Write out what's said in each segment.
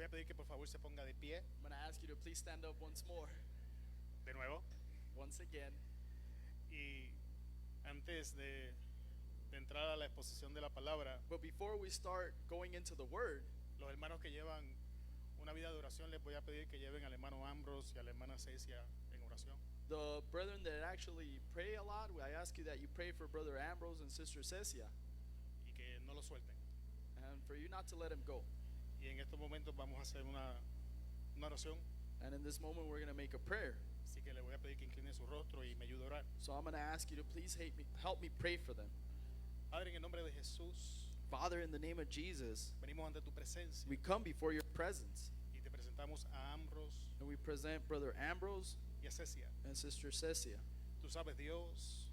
voy a pedir que por favor se ponga de pie I'm going to ask you to please stand up once more, de nuevo. once again. Y antes de entrar a la exposición de la palabra, But before we start going into the word, los hermanos que llevan una vida de oración les voy a pedir que lleven al hermano Ambrose y a la hermana Cecia en oración. the brethren that actually pray a lot, I ask you that you pray for Brother Ambrose and Sister Cecia, Y que no lo suelten. and for you not to let him go. Y en estos momentos vamos a hacer una oración. And in this moment, we're going to make a prayer. Así que le voy a pedir que incline su rostro y me ayude a orar. So I'm going to ask you to please help me pray for them. Padre, en el nombre de Jesús, Father, in the name of Jesus, venimos ante tu presencia we come before your presence, y te presentamos a Ambrose and we present Brother Ambrose y a Cecia. and Sister Cecia. Tú sabes, Dios,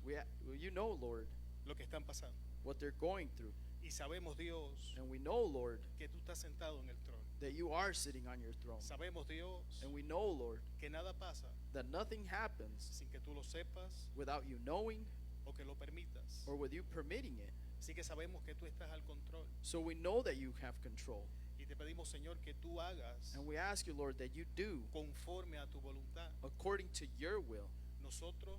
You know, Lord, lo que están pasando. what they're going through. Y sabemos, Dios, And we know, Lord, que tú estás sentado en el trono. that you are sitting on your throne. Sabemos, Dios, And we know, Lord, que nada pasa that nothing happens sin que tú lo sepas without you knowing o que lo permitas. or with you permitting it. Así que sabemos que tú estás al control. So we know that you have control. Y te pedimos, Señor, que tú hagas And we ask you, Lord, that you do conforme a tu voluntad. according to your will. Nosotros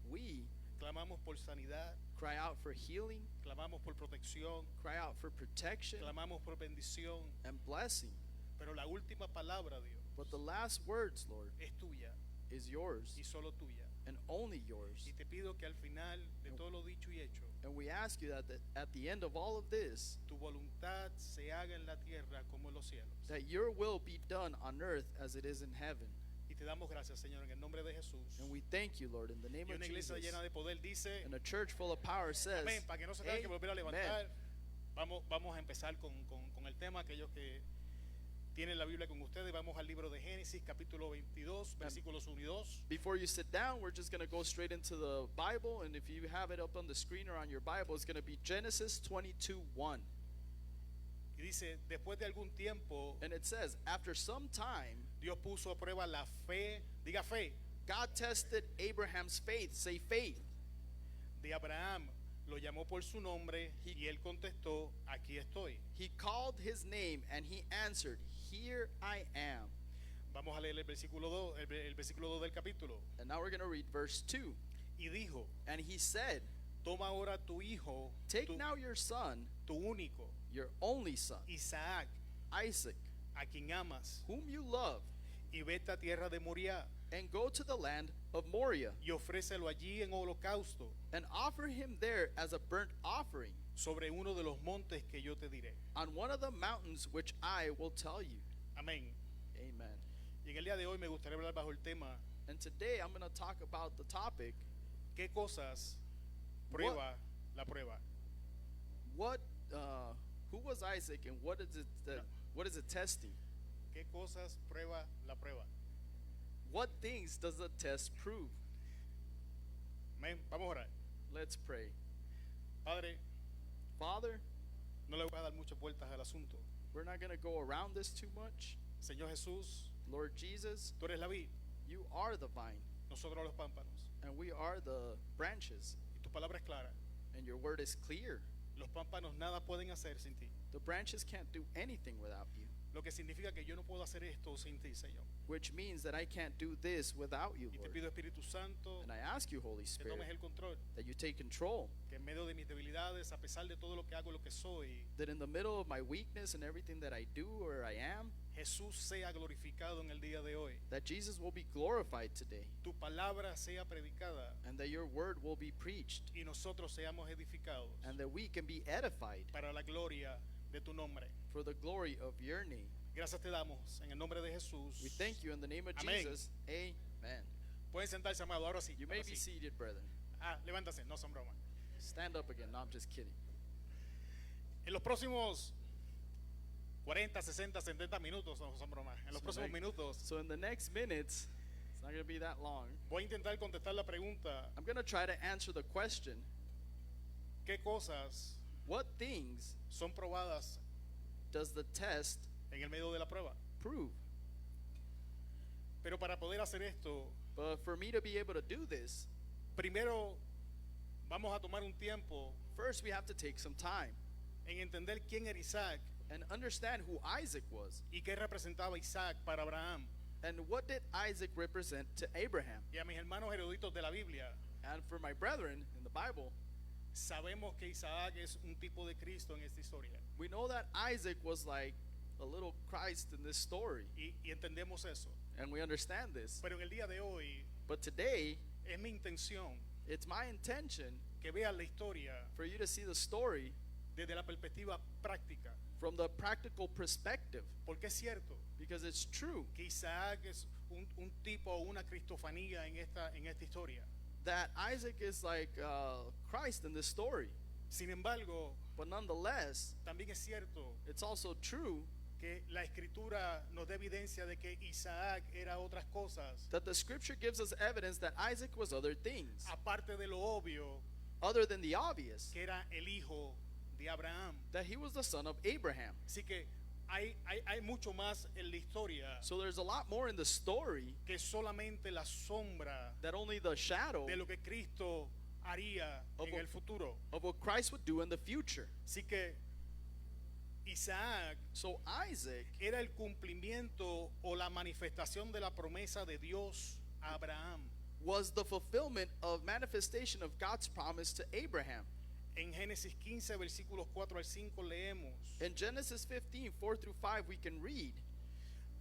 We clamamos por sanidad, cry out for healing, clamamos por protección, cry out for protection clamamos por bendición. and blessing. Pero la última palabra, Dios, But the last words, Lord, es tuya is yours y solo tuya. and only yours. Y te pido que al final de todo lo dicho y hecho, And we ask you that at the end of all of this, tu voluntad se haga en la tierra como en los cielos. that your will be done on earth as it is in heaven. Y te damos gracias, Señor, en el nombre de Jesús. And we thank you, Lord, in the name Y of una iglesia Jesus. llena de poder dice, And a church full of power says, amén, para que no se tengan que volver a levantar. Amen. Vamos a empezar con el tema. Aquellos que tienen la Biblia con ustedes, vamos al libro de Génesis, capítulo 22, versículos 1 y 2. Before you sit down, we're just going to go straight into the Bible. And if you have it up on the screen or on your Bible, it's going to be Genesis 22:1. Y dice, después de algún tiempo, And it says, after some time, Dios puso a prueba la fe, diga fe, God tested Abraham's faith. Say faith. de Abraham. Lo llamó por su nombre y él contestó, aquí estoy. He called his name and he answered, here I am. Vamos a leer el versículo 2, el versículo 2 del capítulo. And now we're going to read verse 2. Y dijo, And he said, toma ahora tu hijo, take tu, now your son, tu único, your only son, Isaac, Isaac, a quien amas, whom you love, y vete a tierra de Moriah, and go to the land of Moriah, y ofrécelo allí en holocausto, and offer him there as a burnt offering sobre uno de los montes que yo te diré. on one of the mountains which I will tell you. Amén. Amen. Y en el día de hoy me gustaría hablar bajo el tema, And today I'm going to talk about the topic, ¿qué cosas prueba la prueba? who was Isaac and what is it testing? ¿Qué cosas prueba la prueba? What things does the test prove? Amén. Vamos a orar. Let's pray. Padre, Father, no le voy a dar muchas vueltas al asunto. we're not going to go around this too much. Señor Jesús, Lord Jesus, tú eres la vid, you are the vine, nosotros los pámpanos. and we are the branches, Y tu palabra es clara. and your word is clear. Los pámpanos nada pueden hacer sin ti. The branches can't do anything without you, Lo que significa que yo no puedo hacer esto sin ti, Señor. which means that I can't do this without you, Y te Lord. pido, Espíritu Santo, And I ask you, Holy que tomes Spirit, el control. that you take control, Que en medio de mis debilidades, a pesar de todo lo que hago, lo que soy, that in the middle of my weakness and everything that I do or I am, Jesús sea glorificado en el día de hoy. that Jesus will be glorified today, Tu palabra sea predicada and that your word will be preached, y nosotros seamos edificados and that we can be edified para la gloria de tu nombre. for the glory of your name. Gracias te damos en el nombre de Jesús. We thank you in the name of Amén. Jesus. Amen. Pueden sentarse, amado. Ahora sí. You ahora may be sí. seated, brethren. Levántase, no son bromas. Stand up again. No, I'm just kidding. En los próximos 40, 60, 70 minutos, no son bromas. En los próximos minutos So in the next minutes, it's not going to be that long. voy a intentar contestar la pregunta: I'm going to try to answer the question, ¿qué cosas what things son probadas does the test en el medio de la prueba? prove? Pero para poder hacer esto, But for me to be able to do this, primero vamos a tomar un tiempo first we have to take some time en entender quién era Isaac and understand who Isaac was. y qué representaba Isaac para Abraham. And what did Isaac represent to Abraham? Y a mis hermanos eruditos de la Biblia, And for my brethren in the Bible, sabemos que Isaac es un tipo de Cristo en esta historia. we know that Isaac was like a little Christ in this story. Y entendemos eso. And we understand this. Pero en el día de hoy But today, es mi intención it's my intention que vean la historia for you to see the story desde la perspectiva práctica. from the practical perspective. Porque es cierto Because it's true que Isaac es un tipo o una cristofanía en esta historia. that Isaac is like Christ in this story. Sin embargo, But nonetheless, también es cierto it's also true que la escritura nos da evidencia de que Isaac era otras cosas, that the scripture gives us evidence that Isaac was other things, aparte de lo obvio other than the obvious, que era el hijo de Abraham. that he was the son of Abraham. Así que hay mucho más en la historia So there's a lot more in the story que solamente la sombra that only the shadow de lo que Cristo haría en el futuro. of what Christ would do in the future. Así que Isaac So Isaac era el cumplimiento o la manifestación de la promesa de Dios a Abraham. was the fulfillment of manifestation of God's promise to Abraham. En Génesis 15, versículos 4 al 5 leemos: In Genesis 15, 4 through 5, we can read,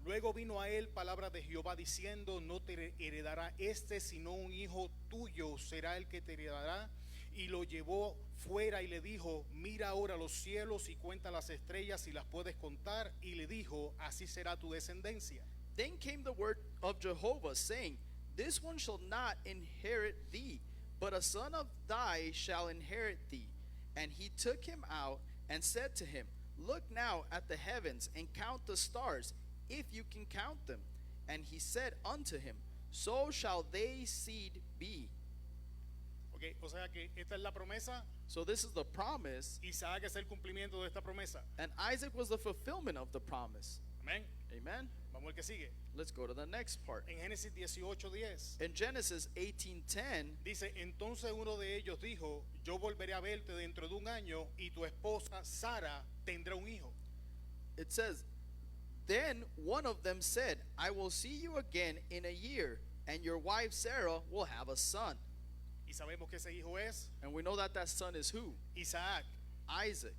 Luego vino a él palabra de Jehová diciendo: No te heredará este, sino un hijo tuyo será el que te heredará. Y lo llevó fuera y le dijo: Mira ahora los cielos y cuenta las estrellas si las puedes contar. Y le dijo: Así será tu descendencia. Then came the word of Jehovah, saying, This one shall not inherit thee, but a son of thy shall inherit thee. And he took him out and said to him, Look now at the heavens and count the stars, if you can count them. And he said unto him, So shall thy seed be. Okay, o sea que esta es la promesa. So this is the promise, Isaac es el cumplimiento de esta promesa. and Isaac was the fulfillment of the promise. Amén. Amen. Vamos al que sigue. Let's go to the next part. En Génesis 18:10 In Genesis 18:10, dice: Entonces uno de ellos dijo: Yo volveré a verte dentro de un año y tu esposa Sara tendrá un hijo. it says, Then one of them said, I will see you again in a year, and your wife Sarah will have a son. Y sabemos que ese hijo es And we know that that son is who? Isaac. Isaac.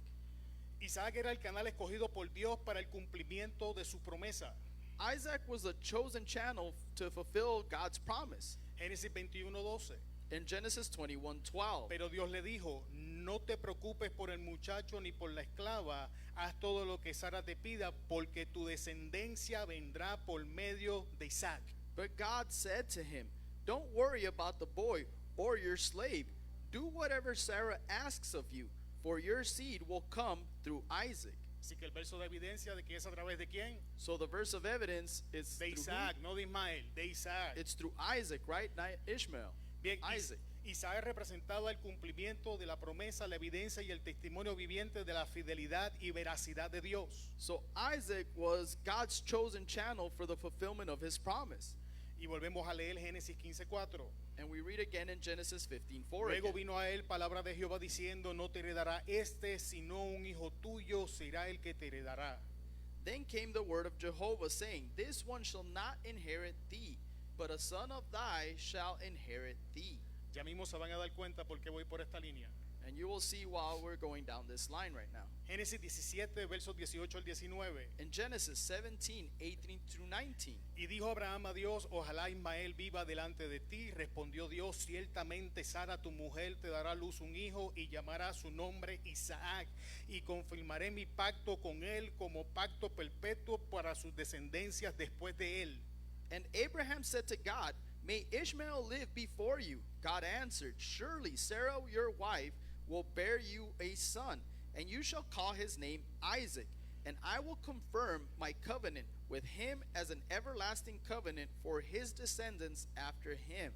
Isaac era el canal escogido por Dios para el cumplimiento de su promesa. Isaac was the chosen channel to fulfill God's promise. Génesis 21:12. In Genesis 21:12, Pero Dios le dijo: No te preocupes por el muchacho ni por la esclava, haz todo lo que Sara te pida, porque tu descendencia vendrá por medio de Isaac. but God said to him, Don't worry about the boy or your slave. Do whatever Sarah asks of you, for your seed will come through Isaac. Así que el verso de evidencia de que es a través de quién? So the verse of evidence is De through who? Isaac, no de Ismael, de Isaac. It's through Isaac, right? Not Ishmael. Bien, Isaac. Isaac representaba el cumplimiento de la promesa, la evidencia y el testimonio viviente de la fidelidad y veracidad de Dios. So Isaac was God's chosen channel for the fulfillment of his promise. Y volvemos a leer Génesis 15:4. And we read again in Genesis 15:4. Luego again. vino a él palabra de Jehová diciendo: No te heredará este, sino un hijo tuyo será el que te heredará. Then came the word of Jehovah, saying, This one shall not inherit thee, but a son of thy shall inherit thee. Ya mismo se van a dar cuenta por qué voy por esta línea. And you will see while we're going down this line right now. Génesis 17, versos 18 al 19. In Genesis 17, 18 through 19. Y dijo Abraham a Dios: Ojalá Ismael viva delante de ti. Respondió Dios: Ciertamente Sara tu mujer te dará a luz un hijo y llamará su nombre Isaac. Y confirmaré mi pacto con él como pacto perpetuo para sus descendencias después de él. And Abraham said to God, May Ishmael live before you. God answered, Surely Sarah your wife will bear you a son, and you shall call his name Isaac. And I will confirm my covenant with him as an everlasting covenant for his descendants after him.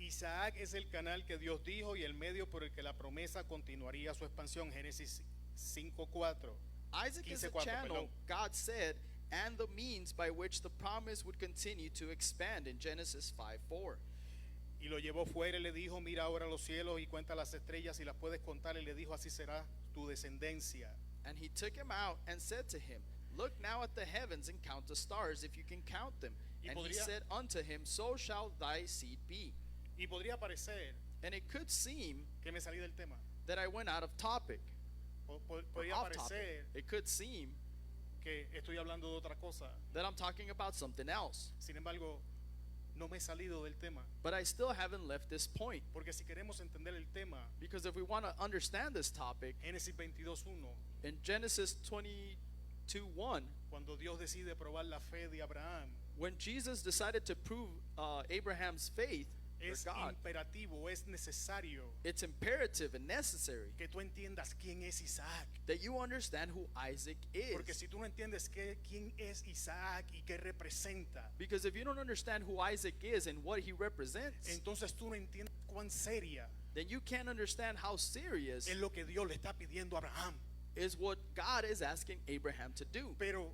Isaac es el canal que Dios dijo y el medio por el que la promesa continuaría su expansión. Génesis 5:4. Isaac is the 15:4, channel, perdón. God said, and the means by which the promise would continue to expand in Genesis 5:4. Y lo llevó fuera y le dijo: Mira ahora los cielos y cuenta las estrellas y las puedes contar. Y le dijo: Así será tu descendencia. And he took him out and said to him, Look now at the heavens and count the stars, if you can count them. Y And he podría- said unto him, So shall thy seed be. Y podría parecer And it could seem que me salí del tema. that I went out of topic. Or Podría off topic. parecer It could seem que estoy hablando de otra cosa. that I'm talking about something else. Sin embargo, no me he salido del tema. But I still haven't left this point. Porque si queremos entender el tema, Because if we want to understand this topic, Génesis 22:1, in Genesis 22:1, cuando Dios decide probar la fe de Abraham, when Jesus decided to prove Abraham's faith es for God, imperativo, es necesario it's imperative and necessary que tú entiendas quién es Isaac. that you understand who Isaac Porque is. si tú no entiendes quién es Isaac y qué representa, Because if you don't understand who Isaac is and what he represents, entonces tú no entiendes cuán seria then you can't understand how serious es lo que Dios le está pidiendo a Abraham. is what God is asking Abraham to do. Pero,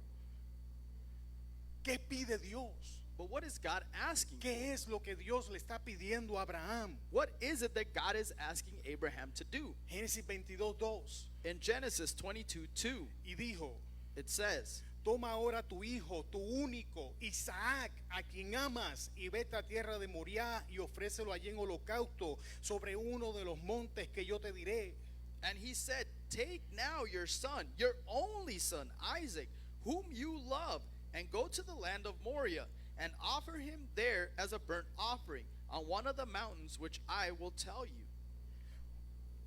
¿qué pide Dios? But what is God asking? ¿Qué es lo que Dios le está pidiendo a Abraham? What is it that God is asking Abraham to do? Génesis 22:2. In Genesis 22:2, Y dijo, it says, toma ahora tu hijo, tu único, Isaac, a quien amas, y vete a tierra de Moriah y ofrécelo allí en holocausto sobre uno de los montes que yo te diré. And he said, Take now your son, your only son, Isaac, whom you love, and go to the land of Moriah, and offer him there as a burnt offering on one of the mountains which I will tell you.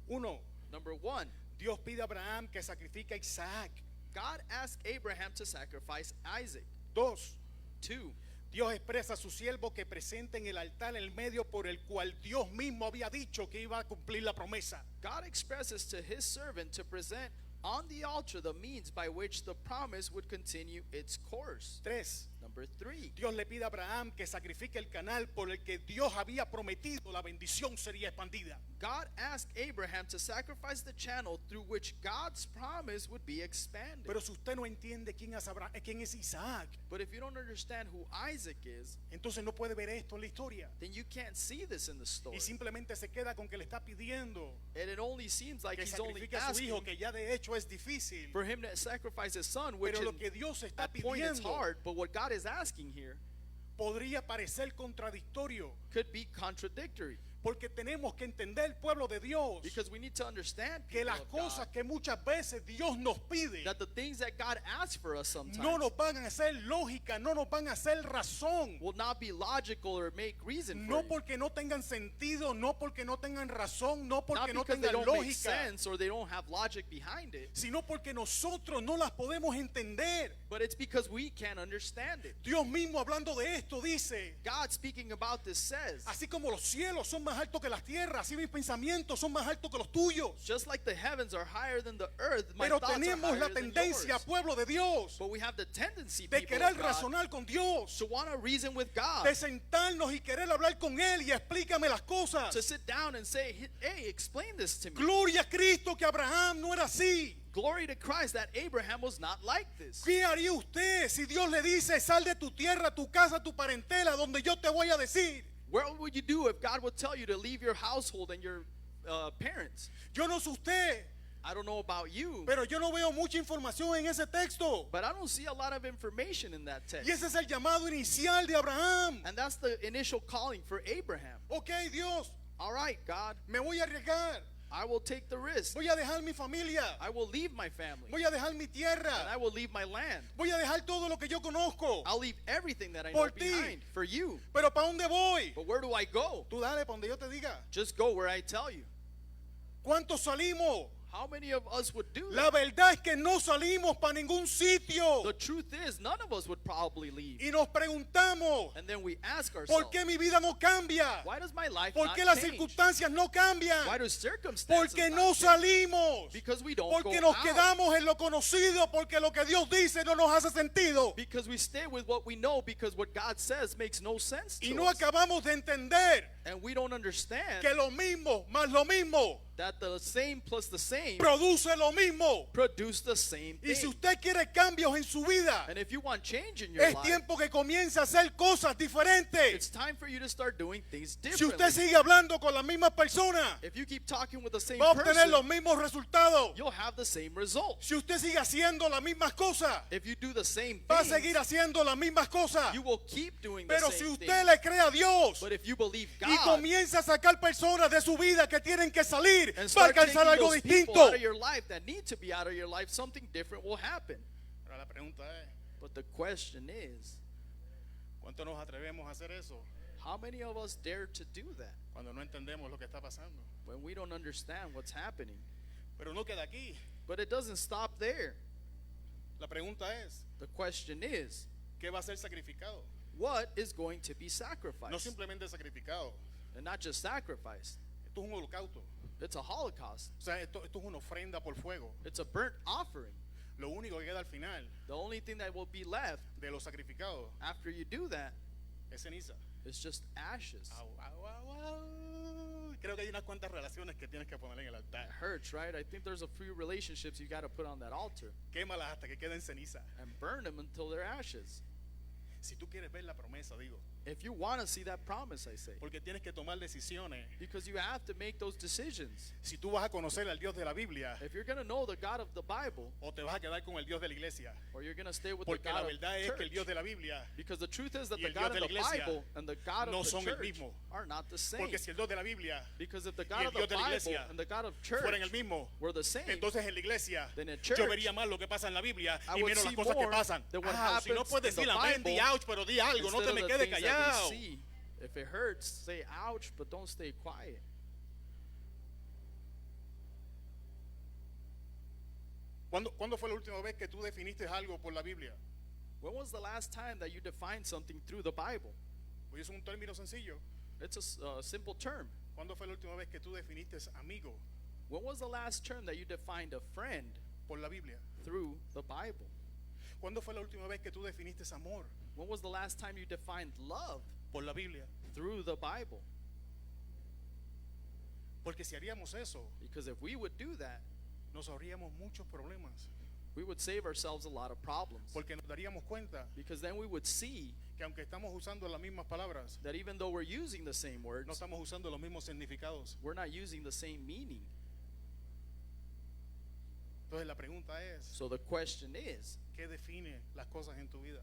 1. Number 1, Dios pide a Abraham que sacrifique a Isaac. God asked Abraham to sacrifice Isaac. 2. 2, Dios expresa a su siervo que presente en el altar el medio por el cual Dios mismo había dicho que iba a cumplir la promesa. God expresses to his servant to present on the altar the means by which the promise would continue its course. 3. Number 3, Dios le pide a Abraham que sacrifique el canal por el que Dios había prometido la bendición sería expandida. God asked Abraham to sacrifice the channel through which God's promise would be expanded. Pero si usted no entiende quién es Isaac, But if you don't understand who Isaac is, entonces no puede ver esto en la historia. then you can't see this in the story. Y simplemente se queda con que le está pidiendo And it only seems like que he's only sacrifique a su asking hijo, que ya de hecho es difícil. for him to sacrifice his son, which Pero lo in, que Dios está at point it's pidiendo hard. But what God is asking here podría parecer contradictorio, could be contradictory. porque tenemos que entender, pueblo de Dios, Because we need to understand que people las of cosas God, que muchas veces Dios nos pide that the things that God asks for us sometimes no nos van a hacer lógica, no nos van a hacer razón. will not be logical or make reason for No you. porque no tengan sentido, no porque no tengan razón, no Not porque no because they tengan don't make lógica, sense or they don't have logic behind it, sino porque nosotros no las podemos entender. but it's because we can't understand it. Dios mismo hablando de esto dice, God speaking about this says, así como los cielos son más altos que la tierra, así mis pensamientos son más altos que los tuyos. just like the heavens are higher than the earth, my Pero thoughts are tenemos la higher than tendencia, yours. pueblo de Dios, But we have the tendency, de people querer of God, razonar con Dios, to want to reason with God, de sentarnos y querer hablar con Él y explícame las cosas. to sit down and say, hey, explain this to me. Gloria a Cristo que Abraham no era así. Glory to Christ that Abraham was not like this. ¿Qué haría usted si Dios le dice, sal de tu tierra, tu casa, tu parentela, donde yo te voy a decir? What would you do if God would tell you to leave your household and your parents? Yo no sé usted, I don't know about you, pero yo no veo mucha información en ese texto. but I don't see a lot of information in that text. Y ese es el llamado inicial de Abraham. And that's the initial calling for Abraham. Ok, Dios, All right, God, me voy a arriesgar. I will take the risk. Voy a dejar mi familia. I will leave my family. Voy a dejar mi And tierra. I will leave my land. Voy a dejar todo lo que yo conozco. I'll leave everything that I know Por ti. behind for you. Pero ¿para dónde voy? But where do I go? Tú dale para donde yo te diga. Just go where I tell you. ¿Cuántos salimos? How many of us would do La that? verdad es que no salimos para ningún sitio. The truth is, none of us would probably leave. Y nos preguntamos, And then we ask ¿por ourselves, qué mi vida no cambia? why does my life ¿Por not qué las change? circunstancias no cambian? Why do circumstances Porque not no change? salimos. Because we don't Porque go nos out. quedamos en lo conocido, porque lo que Dios dice no nos hace sentido. Because we stay with what we know, because what God says makes no sense Y to no us. acabamos de entender And we don't understand que lo mismo más lo mismo that the same plus the same produce lo mismo. produce the same Y si thing. usted quiere cambios en su vida, And if you want change in your es life, tiempo que comience a hacer cosas diferentes. it's time for you to start doing things Si usted differently. sigue hablando con las mismas personas, If you keep talking with the same va a obtener los person, mismos resultados. you'll have the same results. Si usted sigue haciendo las mismas cosas, If you do the same va a things, seguir haciendo las mismas cosas. you will keep doing the Pero si same usted thing. le cree a Dios But if you believe y God comienza a sacar personas de su vida que tienen que salir, and va a start taking alcanzar algo those people distinto. out of your life that need to be out of your life, something different will happen. Ahora la pregunta es, But the question is, ¿cuánto nos atrevemos a hacer eso how many of us dare to do that cuando no entendemos lo que está pasando? when we don't understand what's happening? Pero no queda aquí. But it doesn't stop there. La pregunta es, The question is, ¿qué va a ser sacrificado? what is going to be No sacrificed? simplemente sacrificado. And not just sacrificed. Esto es un holocausto. It's a holocaust. O sea, esto es una ofrenda por fuego. It's a burnt offering. Lo único que queda al final The only thing that will be left de los sacrificados after you do that es ceniza. is just ashes. Au, au, au, au. Creo que hay unas cuantas relaciones que tienes que poner en el altar. It hurts, right? I think there's a few relationships you got to put on that altar Quémalas hasta que queden ceniza. and burn them until they're ashes. Si tú quieres ver la promesa, digo, If you want to see that promise, I say, porque tienes que tomar decisiones. because you have to make those decisions. Si tú vas a conocer al Dios de la Biblia If you're going to know the God of the Bible, o te vas a quedar con el Dios de la iglesia. or you're going to stay with the Porque la God of verdad es que el church. Dios de la Biblia, Because the truth is that y the el God Dios of de the la iglesia Bible and the God no of the son el church mismo. are not the same. porque si el Dios de la Biblia Because if the y God el of the Dios de la Bible iglesia and the God of church fueran el mismo, were the same, entonces en la iglesia then in yo church, vería más lo que pasa en la Biblia I y would menos las see cosas que more pasan. than what Ah, si no happens puedes in decir the amén, di Bible ouch, pero di algo, no instead te of me the quedes things that callado. we see. If it hurts, say ouch, but don't stay quiet. ¿Cuándo fue la última vez que tú definiste algo por la Biblia? When was the last time that you defined something through the Bible? Pues es un término sencillo. It's a simple term. ¿Cuándo fue la última vez que tú definiste amigo When was the last term that you defined a friend por la Biblia? through the Bible? ¿Cuándo fue la última vez que tú definiste amor When was the last time you defined love por la Biblia? through the Bible? Porque si haríamos eso, Because if we would do that, nos ahorraríamos muchos problemas. we would save ourselves a lot of problems. Porque nos daríamos cuenta Because then we would see que aunque estamos usando las mismas palabras, that even though we're using the same no words, estamos usando los mismos significados. we're not using the same meaning. Entonces la pregunta es, So the question is, ¿qué define las cosas en tu vida?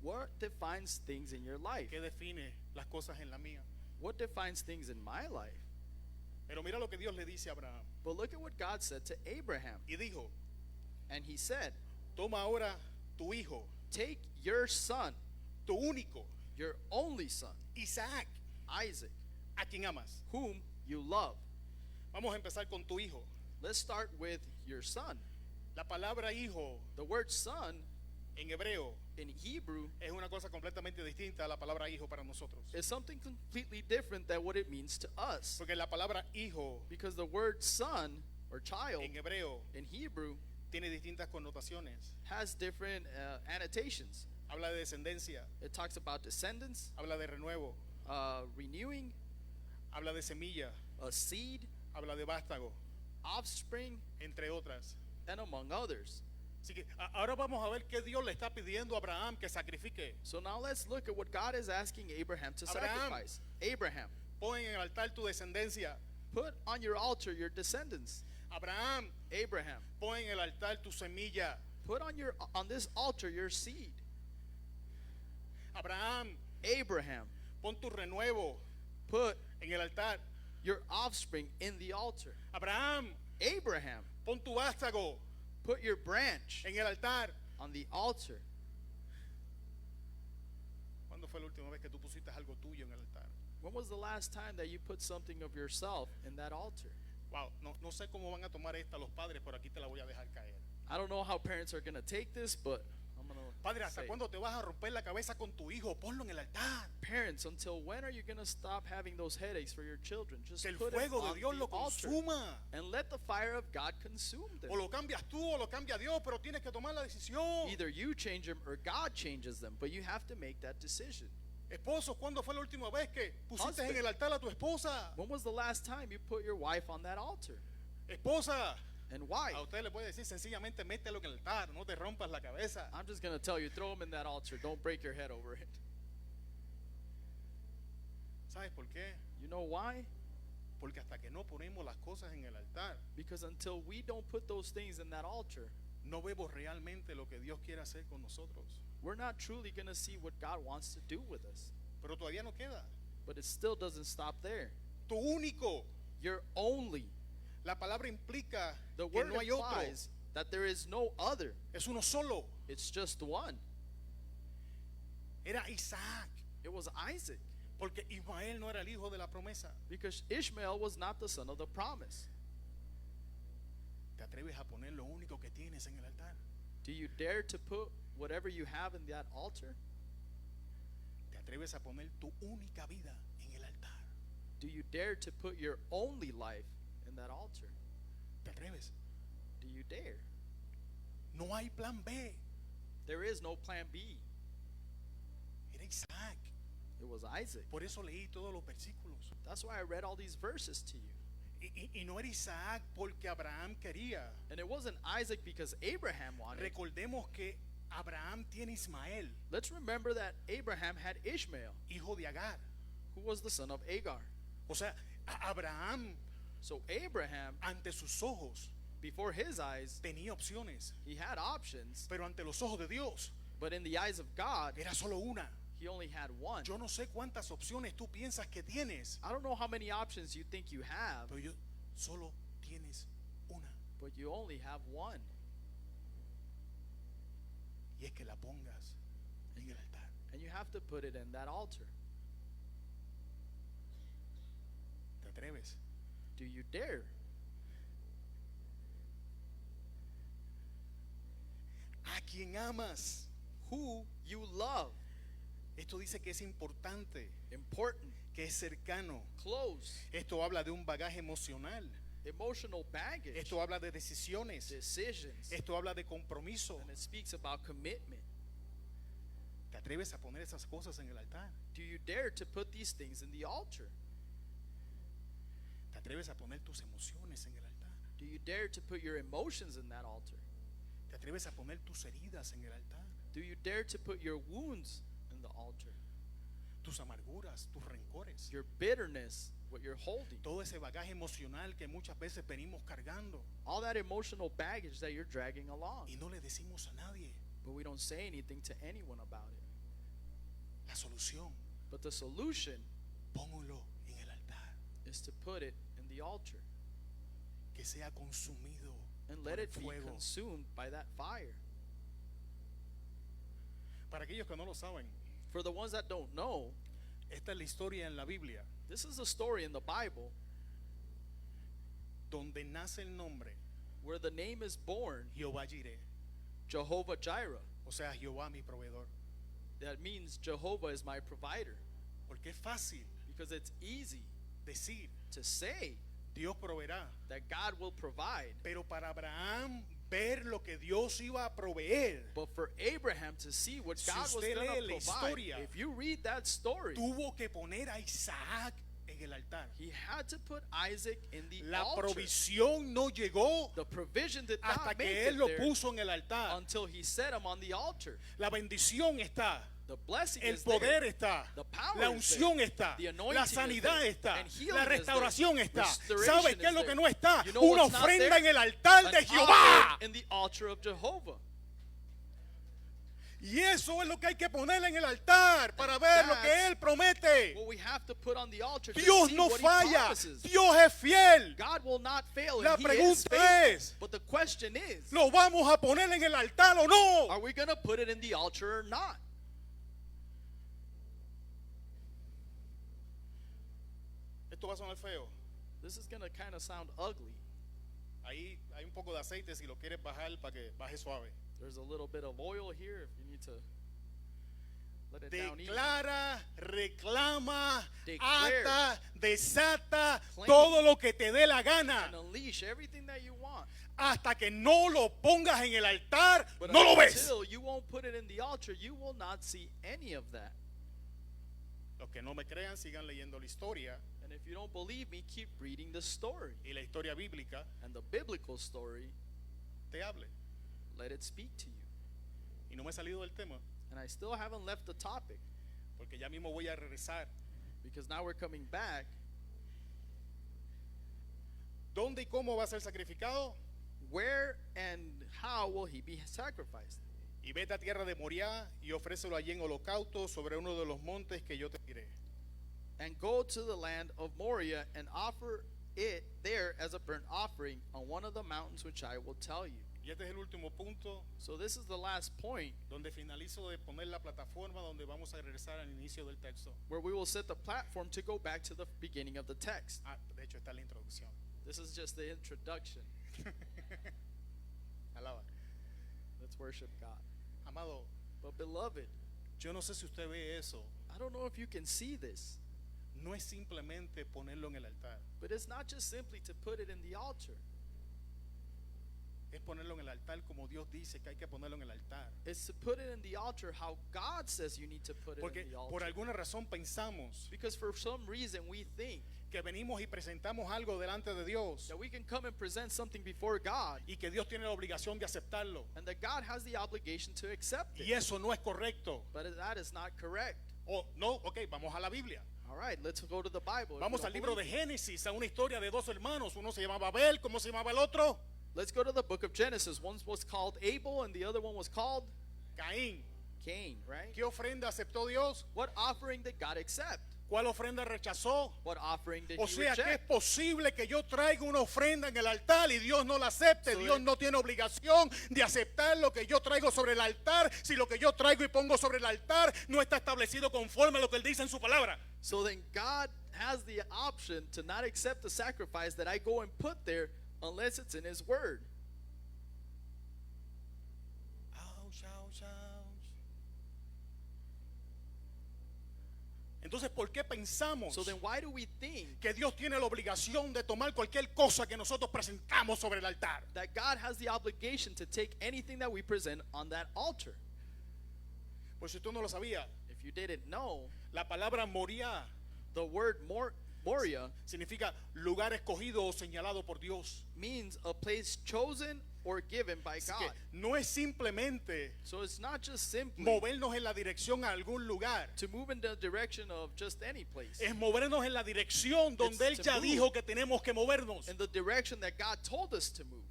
what defines things in your life? ¿Qué define las cosas en la mía? What defines things in my life? Pero mira lo que Dios le dice a Abraham. But look at what God said to Abraham. Y dijo, And he said, toma ahora tu hijo, take your son, tu único, your only son, Isaac, Isaac, a quien amas. whom you love. Vamos a empezar con tu hijo. Let's start with your son. La palabra hijo The word son en hebreo in Hebrew es una cosa completamente distinta a la palabra hijo para nosotros. is something completely different than what it means to us. Porque la palabra hijo Because the word son or child en hebreo in Hebrew tiene distintas connotaciones. has different annotations. Habla de descendencia, It talks about descendants, habla de renuevo, renewing, habla de semilla, a seed, habla de vástago, offspring, entre otras. and among others. Así que ahora vamos a ver qué Dios le está pidiendo a Abraham que sacrifique. So now let's look at what God is asking Abraham to Abraham. sacrifice. Abraham, Pon en el altar tu descendencia. put on your altar your descendants. Abraham, Abraham, pon en el altar tu semilla. put on this altar your seed. Abraham, Abraham, pon tu renuevo put en el altar. your offspring in the altar. Abraham, Abraham, pon tu vástago put your branch en el altar. on the altar. ¿Cuándo fue la última vez que tú pusiste algo tuyo en el altar? When was the last time that you put something of yourself in that altar? Wow, no sé cómo van a tomar esta los padres, pero aquí te la voy a dejar caer. I don't know how parents are going to take this, but I'm going to Padre, ¿hasta say, cuándo te vas a romper la cabeza con tu hijo? Ponlo en el altar. parents, until when are you going to stop having those headaches for your children? Just Que el put it fuego on de Dios the lo altar consuma. and let the fire of God consume them. O lo cambias tú o lo cambia Dios, pero tienes que tomar la decisión. Either you change them or God changes them, but you have to make that decision. Esposos, ¿cuándo fue la última vez que pusiste Husband. en el altar a tu esposa? When was the last time you put your wife on that altar? Esposa, And why? a usted le puede decir sencillamente mételo en el altar, no te rompas la cabeza. I'm just going to tell you, throw them in that altar. Don't break your head over it. ¿Sabes por qué? You know why? Porque hasta que no ponemos las cosas en el altar, Because until we don't put those things in that altar, no vemos realmente lo que Dios quiere hacer con nosotros. we're not truly going to see what God wants to do with us. Pero todavía no queda. But it still doesn't stop there. Tu único. You're only. La palabra implica The que word no hay otro. implies that there is no other. Es uno solo. It's just one. Era Isaac. It was Isaac. Porque Ismael no era el hijo de la promesa. Because Ishmael was not the son of the promise. ¿Te atreves a poner lo único que tienes en el altar? Do you dare to put whatever you have in that altar? ¿Te atreves a poner tu única vida en el altar? Do you dare to put your only life in that altar? ¿Te atreves? Do you dare? No hay plan B. There is no plan B. Era Isaac. It was Isaac. Por eso leí todos los versículos. That's why I read all these verses to you. Y no era Isaac porque Abraham quería. And it wasn't Isaac because Abraham wanted. Recordemos que Abraham tiene Ismael, Let's remember that Abraham had Ishmael, hijo de Agar. who was the son of Agar. O sea, Abraham So Abraham, ante sus ojos before his eyes, tenía opciones, he had options, pero ante los ojos de Dios but in the eyes of God, era solo una. he only had one. Yo no sé cuántas opciones tú piensas que tienes, I don't know how many options you think you have, pero solo tienes una. but you only have one. Y es que la pongas en el altar. And you have to put it in that altar. ¿Te atreves? Do you dare? A quien amas. Who you love. Esto dice que es importante, Important. que es cercano. Close. Esto habla de un bagaje emocional. Emotional baggage. Esto habla de decisiones. Decisions. Esto habla de compromiso. And it speaks about commitment. ¿Te atreves a poner esas cosas en el altar? Do you dare to put these things in the altar? ¿Te atreves a poner tus emociones en el altar? Do you dare to put your emotions in that altar? ¿Te atreves a poner tus heridas en el altar? Do you dare to put your wounds in the altar? Tus amarguras, tus rencores. Your bitterness, what you're holding. Todo ese bagaje emocional que muchas veces venimos cargando All that emotional baggage that you're dragging along. y no le decimos a nadie. But we don't say anything to anyone about it. La solución, But the solution póngalo en el altar. is to put it in the altar Que sea consumido and por let el it be fuego. consumed by that fire. Para aquellos que no lo saben, For the ones that don't know, esta es la historia en la Biblia this is a story in the Bible donde nace el nombre where the name is born Jehová Jireh, Jehovah Jireh. o sea, Jehová mi proveedor. That means Jehovah is my provider. Porque es fácil Because it's easy decir, to say Dios proveerá, that God will provide. pero para Abraham ver lo que Dios iba a proveer, But for Abraham to see what Si God was usted going lee to la provide, historia, if you read that story, tuvo que poner a Isaac en el altar. he had to put Isaac in the La altar. provisión no llegó The provision did hasta not make que él it lo there puso en el altar. until he set him on the altar. La bendición está, The blessing el is poder there. está, The power la is unción there. está, The anointing la is sanidad there. está, And healing la is there. restauración está. Restoration ¿Sabes qué es is lo que there. no está? You know Una what's not ofrenda there? en el altar de An Jehová. offering in the altar of Jehovah. Y eso es lo que hay que poner en el altar para ver lo que that's Él promete. What we have to put on the altar to Dios see no what he falla, promises. Dios es fiel. God will not fail, La and he is pregunta faithful. es, But the question is, ¿Lo vamos a poner en el altar o no? are we going to put it in the altar or not? Esto va a sonar feo. This is going to kind of sound ugly. Ahí hay un poco de aceite si lo quieres bajar para que baje suave. There's a little bit of oil here if you need to let it down easy. Declara, reclama, Declare, ata, desata claim, todo lo que te dé la gana. And unleash everything that you want. Hasta que no lo pongas en el altar, But no lo ves. until you won't put it in the altar, you will not see any of that. Los que no me crean, sigan leyendo la historia. And And if you don't believe me, keep reading the story. y la historia bíblica And the biblical story, te hable. let it speak to you. Y no me he salido del tema, And I still haven't left the topic porque ya mismo voy a regresar. because now we're coming back. ¿Dónde y cómo va a ser sacrificado? Where and how will he be sacrificed? Y vete a tierra de Moriah y ofrécelo allí en holocausto sobre uno de los montes que yo te diré. And go to the land of Moriah and offer it there as a burnt offering on one of the mountains which I will tell you. Y este es el último punto So this is the last point donde finalizo de poner la plataforma donde vamos a regresar al inicio del texto. where we will set the platform to go back to the beginning of the text. Ah, de hecho está la introducción. This is just the introduction. Alaba. Let's worship God. Amado, But beloved, yo no sé si usted ve eso. I don't know if you can see this, No es simplemente ponerlo en el altar. but it's not just simply to put it in the altar. Es ponerlo en el altar como Dios dice que hay que ponerlo en el altar. It's to put it in the altar how God says you need to put it Porque in the por altar. alguna razón pensamos Because for some reason we think que venimos y presentamos algo delante de Dios that we can come and present something before God y que Dios tiene la obligación de aceptarlo. and that God has the obligation to accept Y it. eso no es correcto. But that is not correct. O no, ok, vamos a la Biblia. All right, let's go to the Bible. If you Vamos don't al libro de believe me. Génesis, a una historia de dos hermanos. Uno se llamaba Abel, ¿cómo se llamaba el otro? Let's go to the book of Genesis. One was called Abel and the other one was called Caín. Cain, right? ¿Qué ofrenda aceptó Dios? What offering did God accept? ¿Cuál ofrenda rechazó? What offering did O he sea que es reject? posible que yo traiga una ofrenda en el altar y Dios no la acepte. So Dios then- no tiene obligación de aceptar lo que yo traigo sobre el altar. Si lo que yo traigo y pongo sobre el altar no está establecido conforme a lo que Él dice en su palabra. So then God has the option to not accept the sacrifice that I go and put there unless it's in his word. Ouch, ouch, ouch. Entonces, ¿por qué pensamos So then why do we think que Dios tiene la obligación de tomar cualquier cosa que nosotros presentamos sobre el altar? that God has the obligation to take anything that we present on that altar? Pues si tú no lo sabías, If you didn't know, la palabra Moriah the word Moriah significa lugar escogido o señalado por Dios. means a place chosen or given by Así que God. no es simplemente So it's not just simply movernos en la dirección a algún lugar. to move in the direction of just any place. Es movernos en la dirección donde Él It's to ya move. dijo que tenemos que movernos. In the direction that God told us to move.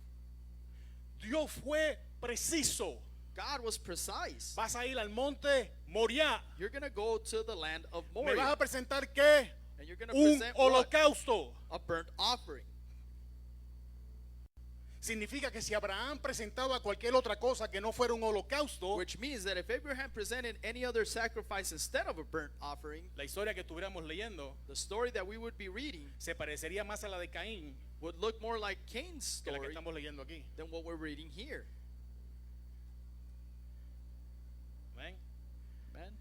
Dios fue preciso. God was precise. Vas a ir al monte Moriah. You're going to go to the land of ¿Me vas Moriah a presentar qué? and you're going to Un present what? holocausto. A burnt offering. Significa que si Abraham presentaba cualquier otra cosa que no fuera un holocausto, Which means that if Abraham presented any other sacrifice instead of a burnt offering, la historia que estuviéramos leyendo the story that we would be reading se parecería más a la de Caín would look more like Cain's que la que story estamos leyendo aquí. than what we're reading here. ¿Ven? Amen?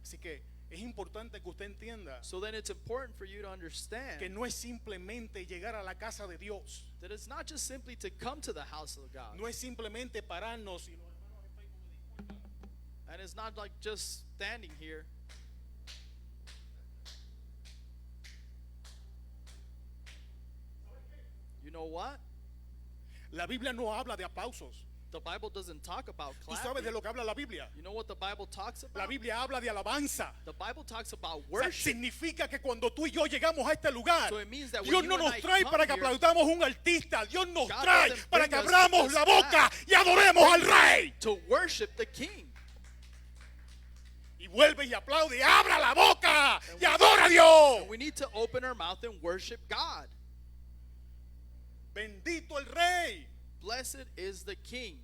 Así que es importante que usted entienda So then it's important for you to understand que no es simplemente llegar a la casa de Dios. that it's not just simply to come to the house of God. No es simplemente pararnos y los hermanos en Facebook me disculpan. And it's not like just standing here. You know what? La Biblia no habla de aplausos. The Bible doesn't talk about ¿Tú sabes clapping. de lo que habla la Biblia? You know what the Bible talks La about? Biblia habla de alabanza. The Bible talks about O sea, worship. significa que cuando tú y yo llegamos a este lugar, So it means that when Dios you no and nos I trae come para que here, aplaudamos a un artista. Dios nos God trae doesn't para bring que us to abramos this la boca fact. y adoremos al Rey. to worship the King. Y vuelve y aplaude y abra la boca y adora a Dios. And we need to open our mouth and worship God. Bendito el Rey. Blessed is the King.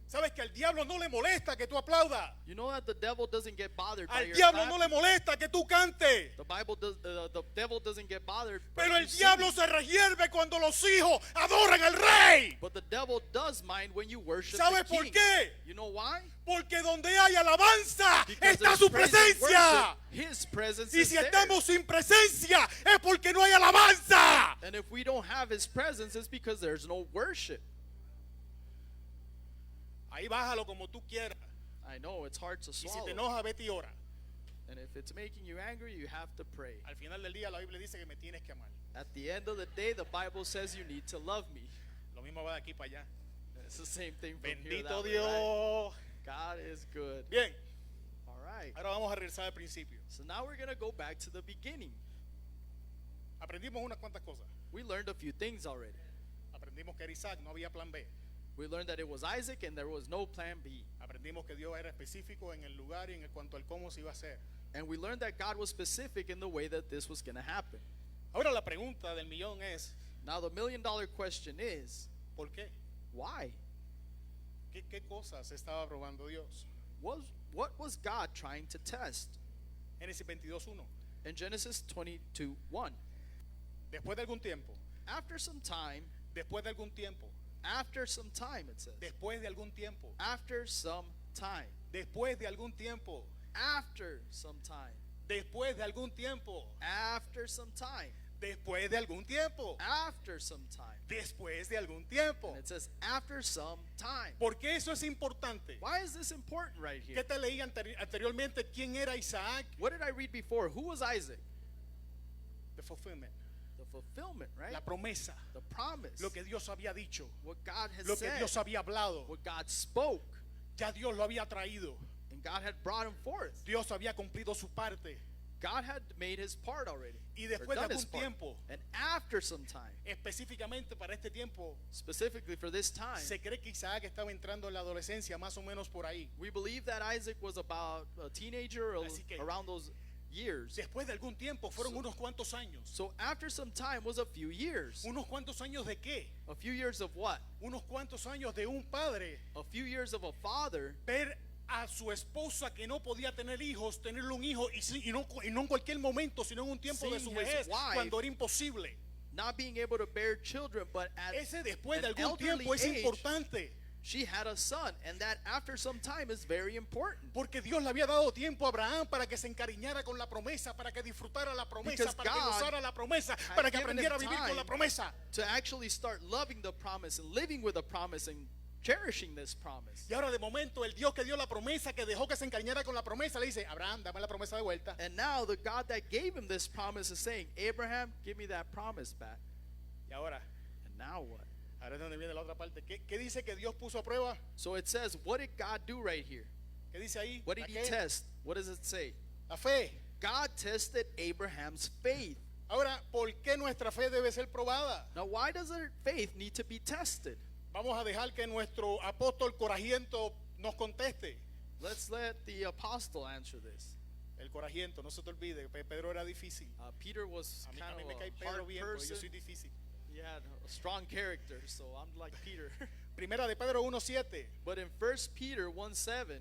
¿Sabes que al diablo no le molesta que tú aplaudas? You know that the devil doesn't get bothered by Al your diablo no le clapping. molesta que tú cantes. The devil doesn't get bothered by Pero you el diablo singing. se rehierve cuando los hijos adoran al Rey. But the devil does mind when you worship ¿Sabe the por King. qué? You know why? Porque donde hay alabanza Because está there's su praise and presencia. worship. His presence Y is si there. estamos sin presencia es porque no hay alabanza. And if we don't have his presence, it's because there's no worship. Ahí bájalo como tú quieras. I know it's hard to Y si swallow. te enoja, vete y ora. And if it's making you angry, you have to pray. Al final del día la Biblia dice que me tienes que amar. At the end of the day, the Bible says you need to love me. Lo mismo va de aquí para allá. It's the same thing from here Bendito that way, right? Dios. God is good. Bien, All right. ahora vamos a regresar al principio. So now we're going to go back to the beginning. Aprendimos unas cuantas cosas. We learned a few things already. Aprendimos que era Isaac, no había plan B. We learned that it was Isaac and there was no plan B. Aprendimos que Dios era específico en el lugar y en cuanto al cómo se iba a hacer. And we learned that God was specific in the way that this was going to happen. Ahora la pregunta del millón es, Now the $1 million question is, ¿por qué? why? ¿Qué cosas estaba probando Dios? What was God trying to test? Génesis 22:1. In Genesis 22:1, Después de algún tiempo, after some time, después de algún tiempo, it says, después de algún tiempo, after some time, después de algún tiempo, after some time, después de algún tiempo, after some time, después de algún tiempo, after some time. después de algún tiempo. And it says, after some time. ¿Por qué eso es importante? Why is this important right ¿Qué here? te leí anteriormente? ¿Quién era Isaac? What did I read before? Who was Isaac? The fulfillment, The fulfillment, right? la promesa, The promise. lo que Dios había dicho, What God had lo que said. Dios había hablado. What God spoke. Ya Dios lo había traído. And God had brought him forth. Dios había cumplido su parte. God had made his part already. Y or después de done his algún part. tiempo, And after some time, específicamente para este tiempo, specifically for this time, se cree que Isaac estaba entrando en la adolescencia, más o menos por ahí. we believe that Isaac was about a teenager or Así que- around those years. Después de algún tiempo, fueron unos cuantos años. So after some time was a few years. ¿Unos cuantos años de qué? A few years of what? Unos cuantos años de un padre A few years of a father ver a su esposa que no podía tener hijos, tenerle un hijo y no en cualquier momento, sino en un tiempo de su Seeing his vejez, wife cuando era imposible. not being able to bear children, but at Ese después de an algún elderly tiempo es age, importante, she had a son, and that after some time is very important. porque Dios le había dado tiempo a Abraham para que se encariñara con la promesa, para que disfrutara la promesa, Because para que God gozara la promesa, had para que given aprendiera a him vivir con time la promesa. To actually start loving the promise and living with the promise and cherishing this promise. Y ahora de momento el Dios que dio la promesa, que dejó que se encariñara con la promesa, le dice, Abraham, dame la promesa de vuelta. And now the God that gave him this promise is saying, Abraham, give me that promise back. Y ahora, And now what? ahora es donde viene la otra parte. ¿Qué dice que Dios puso a prueba? So it says, what did God do right here? ¿Qué dice ahí? What did he ¿La qué? test? What does it say? La fe. God tested Abraham's faith. Ahora, ¿por qué nuestra fe debe ser probada? Now, why does our faith need to be tested? Vamos a dejar que nuestro apóstol corajiento nos conteste. Let's let the apostle answer this. El corajiento, no se te olvide, Pedro era difícil. Peter was A mí kind me cae of a Pedro hard bien, porque yo person. soy difícil. He had a strong character, so I'm like Peter. Primera de Pedro 1:7, But in 1 Peter 1:7,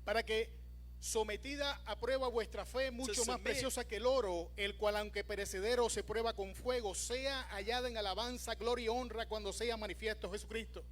para que sometida a prueba vuestra fe, mucho más submit. preciosa que el oro, el cual aunque perecedero se prueba con fuego, sea hallada en alabanza, gloria y honra cuando sea manifiesto Jesucristo.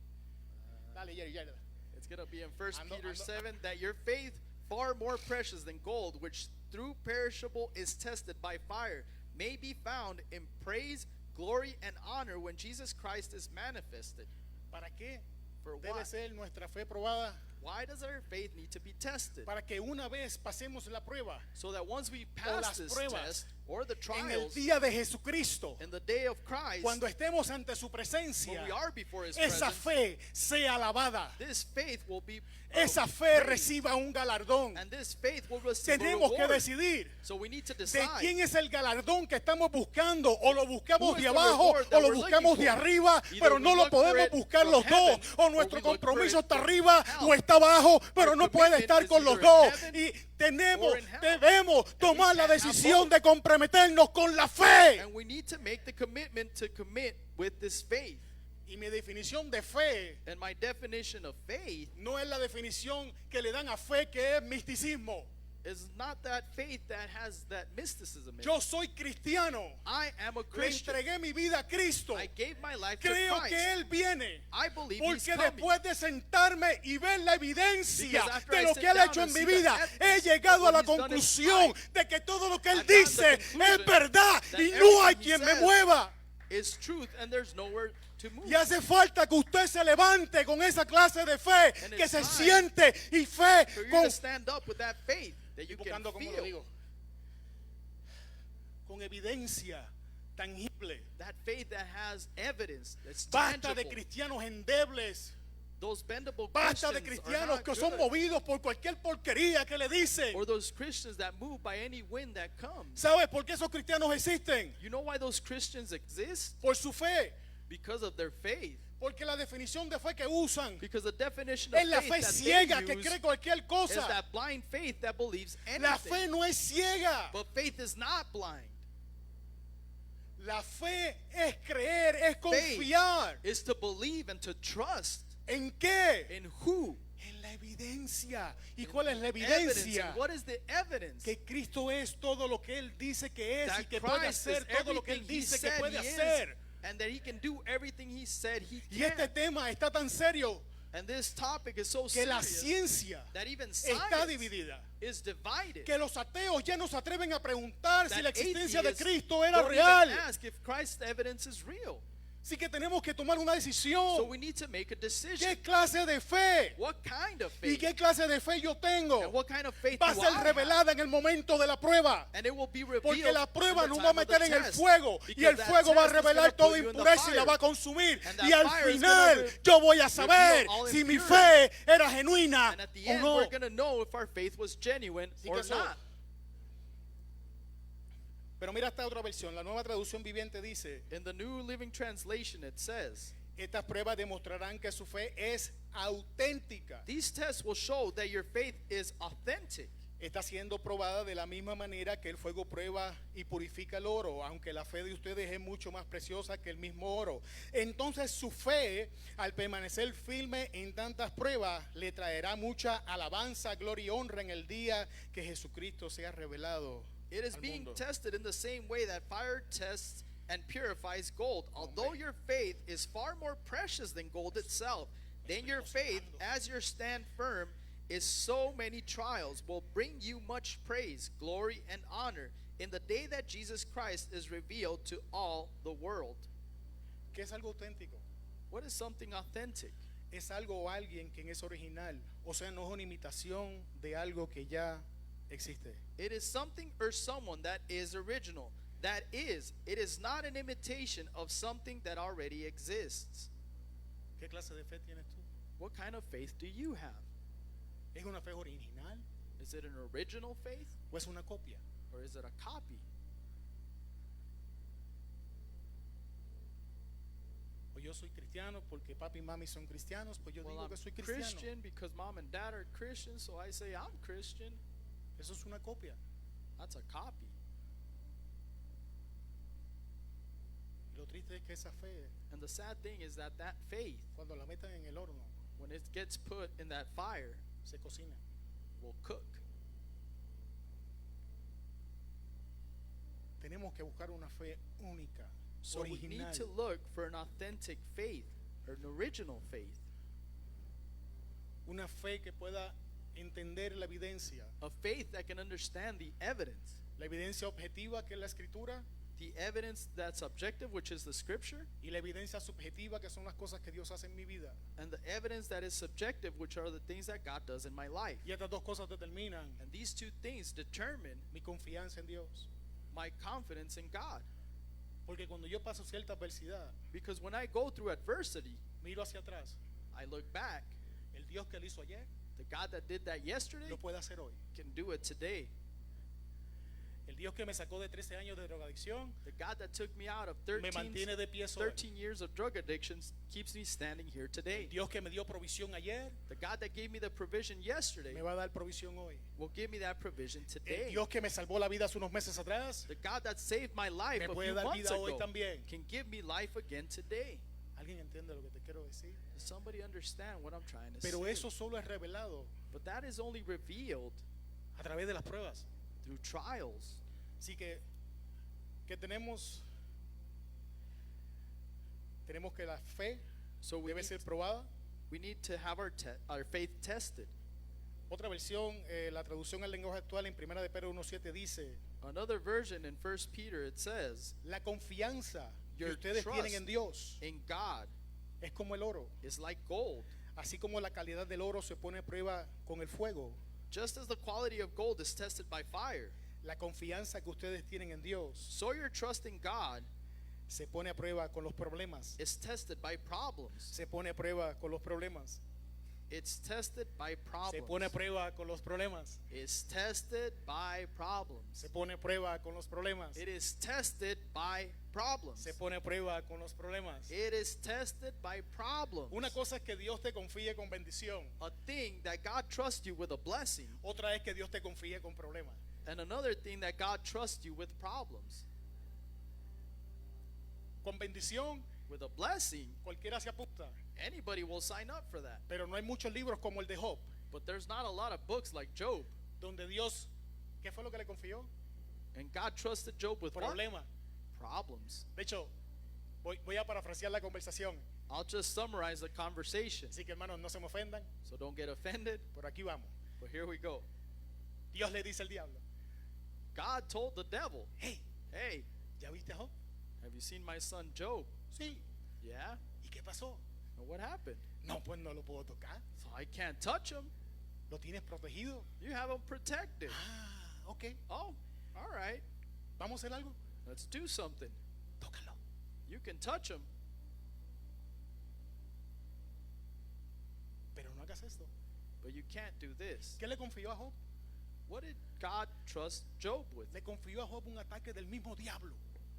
Dale, Jerry, Jerry. it's going to be in 1 Ando- Peter ando- 7, that your faith, far more precious than gold, which through perishable is tested by fire, may be found in praise, glory, and honor when Jesus Christ is manifested. ¿Para qué For debe what? ser nuestra fe probada? Why does our faith need to be tested? Para que una vez pasemos la prueba So that once we las pass this pruebas test, or the en el trials, día de Jesucristo, in the day of Christ, cuando estemos ante su when presencia, we are before His esa presence, fe sea alabada, this faith will be esa fe praised, reciba un galardón. and this faith will receive a Tenemos que reward. decidir So we need to de decide quién es el galardón que estamos buscando, o lo buscamos Who is de the abajo reward o that lo we're buscamos looking de for. arriba, Either pero we no lo look for podemos it buscar from los heaven, dos, o or nuestro we look for compromiso it está from arriba hell. o está abajo, pero Our no puede commitment estar is con los either in dos. heaven Y tenemos, or in hell. debemos And we tomar la can't have decisión both. de comprometernos con la fe. And we need to make the commitment to commit with this faith. Y mi definición de fe And my definition of faith no es la definición que le dan a fe, que es misticismo. is not that faith that has that mysticism in Yo it. soy cristiano. I am a Le Christian. entregué mi vida a Cristo. I gave my life to Creo Christ. que Él viene. I believe He's Porque coming. después de sentarme y ver la evidencia Because after de I lo sit que Él ha down hecho en and mi see the vida, he evidence llegado of a la what He's done in conclusión life, de que todo lo que Él I've gotten dice the es conclusion verdad that y no hay everything He quien me says mueva. is truth, and there's nowhere to move. Y hace falta que usted se levante con esa clase de fe, And que it's se time siente y fe For you con to stand up with that faith, that that you Estoy can buscando cómo lo feel. digo. Con evidencia tangible. That faith that has evidence, that's Basta de tangible. cristianos endebles. Those bendable Basta de Christians are cristianos not que son good. movidos por cualquier porquería que le dicen. Or those Christians that move by any wind that comes. ¿Sabes por qué esos cristianos existen? You know why those Christians exist? Por su fe. Because of their faith. Porque la definición de fe que usan Because the definition of es la faith fe that ciega they que use cree cualquier is cosa. that blind faith that believes La fe anything. no es ciega. But faith is not blind. La fe es creer, es Faith confiar. is to believe and to trust. ¿En qué? In who? En la evidencia. ¿Y cuál es la Evidence. evidencia? And what is the evidence? Que Cristo es todo lo que Él dice que es y That que puede Christ hacer is todo lo que Él everything he dice que said puede he is, hacer. and that he can do everything he said he Y este can. tema está tan serio And this topic is so que la serious ciencia that even está science dividida. is divided. Que los ateos ya no se atreven a preguntar si That la existencia de atheists Cristo era don't real. even ask if Christ's evidence is real. Así que tenemos que tomar una So decisión. we need to make a decision. ¿Qué clase de fe? What kind of ¿Y faith? qué clase de fe yo tengo? And what kind of faith Va a do ser I have? revelada en el momento de la prueba. And it will be revealed Porque la prueba in the nos va a time of the meter en el test. fuego y Because el that fuego va a test is revelar gonna toda put you in the impureza y la fire. va a consumir. And that Y al fire is final gonna yo voy a saber reveal all si mi impurity. fe era genuina And at the o end, no. we're going to know if our faith was genuine Así or que eso- not. Pero mira esta otra versión, la nueva traducción viviente dice, In the New Living Translation, it says, estas pruebas demostrarán que su fe es auténtica. these tests will show that your faith is authentic. Está siendo probada de la misma manera que el fuego prueba y purifica el oro, aunque la fe de ustedes es mucho más preciosa que el mismo oro. Entonces su fe, al permanecer firme en tantas pruebas, le traerá mucha alabanza, gloria y honra en el día que Jesucristo sea revelado It is al being mundo. tested in the same way that fire tests and purifies gold. Although your faith is far more precious than gold itself, then your faith, as you stand firm, is so many trials will bring you much praise, glory, and honor in the day that Jesus Christ is revealed to all the world. ¿Qué es algo auténtico? What is something authentic? Es algo o alguien quien es original, o sea, no es una imitación de algo que ya existe. It is something or someone that is original. That is, it is not an imitation of something that already exists. ¿Qué clase de fe tienes tú? What kind of faith do you have? ¿Es una fe original Is it an original faith o es una copia? or is it a copy? O yo soy cristiano porque papi y mami son cristianos, pues yo Well, digo I'm que soy cristiano. Christian because mom and dad are Christian, so I say I'm Christian. Eso es una copia. That's a copy. Y lo triste es que esa fe, And the sad thing is that that faith, cuando la metan en el horno, when it gets put in that fire, se cocina. will cook. Tenemos que buscar una fe única, So we original. need to look for an authentic faith or an original faith. Una fe que pueda entender la evidencia. A faith that can understand the evidence. La evidencia objetiva que es la escritura The evidence that's objective, which is the scripture, y la evidencia subjetiva que son las cosas que Dios hace en mi vida. and the evidence that is subjective, which are the things that God does in my life. Y estas dos cosas determinan And these two things determine mi confianza en Dios. my confidence in God. Porque cuando yo paso cierta adversidad, Because when I go through adversity, miro hacia atrás. I look back. El Dios que lo hizo ayer The God that did that yesterday lo puede hacer hoy. can do it today. El Dios que me sacó de 13 años de drogadicción The God that took me out of me mantiene de pie hoy. 13 years of drug addictions keeps me standing here today. El Dios que me dio provisión ayer The God that gave me the provision yesterday me va a dar provisión hoy. will give me that provision El today. Dios que me salvó la vida hace unos meses atrás The God that saved my life me a puede few dar months vida hoy ago también. can give me life again today. ¿Alguien entiende lo que te quiero decir? Does somebody understand what I'm trying to Pero say? eso solo es revelado But that is only revealed a través de las pruebas. through trials. Así que tenemos que la fe So we debe need, ser probada. we need to have our faith tested. Otra versión, la traducción al lenguaje actual en 1 de Pedro 1:7 dice, Another version in 1 Peter, it says, la confianza que Your ustedes trust tienen en Dios in God es como el oro. is like gold. Así como la calidad del oro se pone a prueba con el fuego, Just as the quality of gold is tested by fire, la confianza que ustedes tienen en Dios so your trust in God se pone a prueba con los problemas. is tested by problems. Se pone a prueba con los problemas. It's tested by Se pone a problems. prueba con los problemas. It's tested by problems. Se pone a prueba con los problemas. It is tested by problems. Se pone a prueba con los problemas. It is tested by problems. Una cosa es que Dios te confíe con bendición. A thing that God trusts you with a blessing, Otra es que Dios te confíe con problemas. and another thing that God trusts you with problems. Con bendición With a blessing, cualquiera se apunta. anybody will sign up for that. Pero no hay muchos libros como el de Job, But there's not a lot of books like Job. donde Dios, ¿qué fue lo que le confió? And God trusted Job with what? Problemas. Problems. De hecho, voy a parafrasear la conversación. I'll just summarize the conversation, Así que hermanos, no se me ofendan. so don't get offended. Por aquí vamos. But here we go. Dios le dice al diablo, God told the devil, hey, hey, ¿ya viste a Job? have you seen my son Job? Sí. Yeah? ¿Y qué pasó? And what happened? No, pues no lo puedo tocar. So I can't touch him. Lo tienes protegido. You have him protected. Ah, ok. Oh, all right. Vamos a hacer algo. Let's do something. Tócalo. You can touch him, Pero no hagas esto. but you can't do this. ¿Qué le confió a Job? What did God trust Job with? Le confió a Job un ataque del mismo diablo.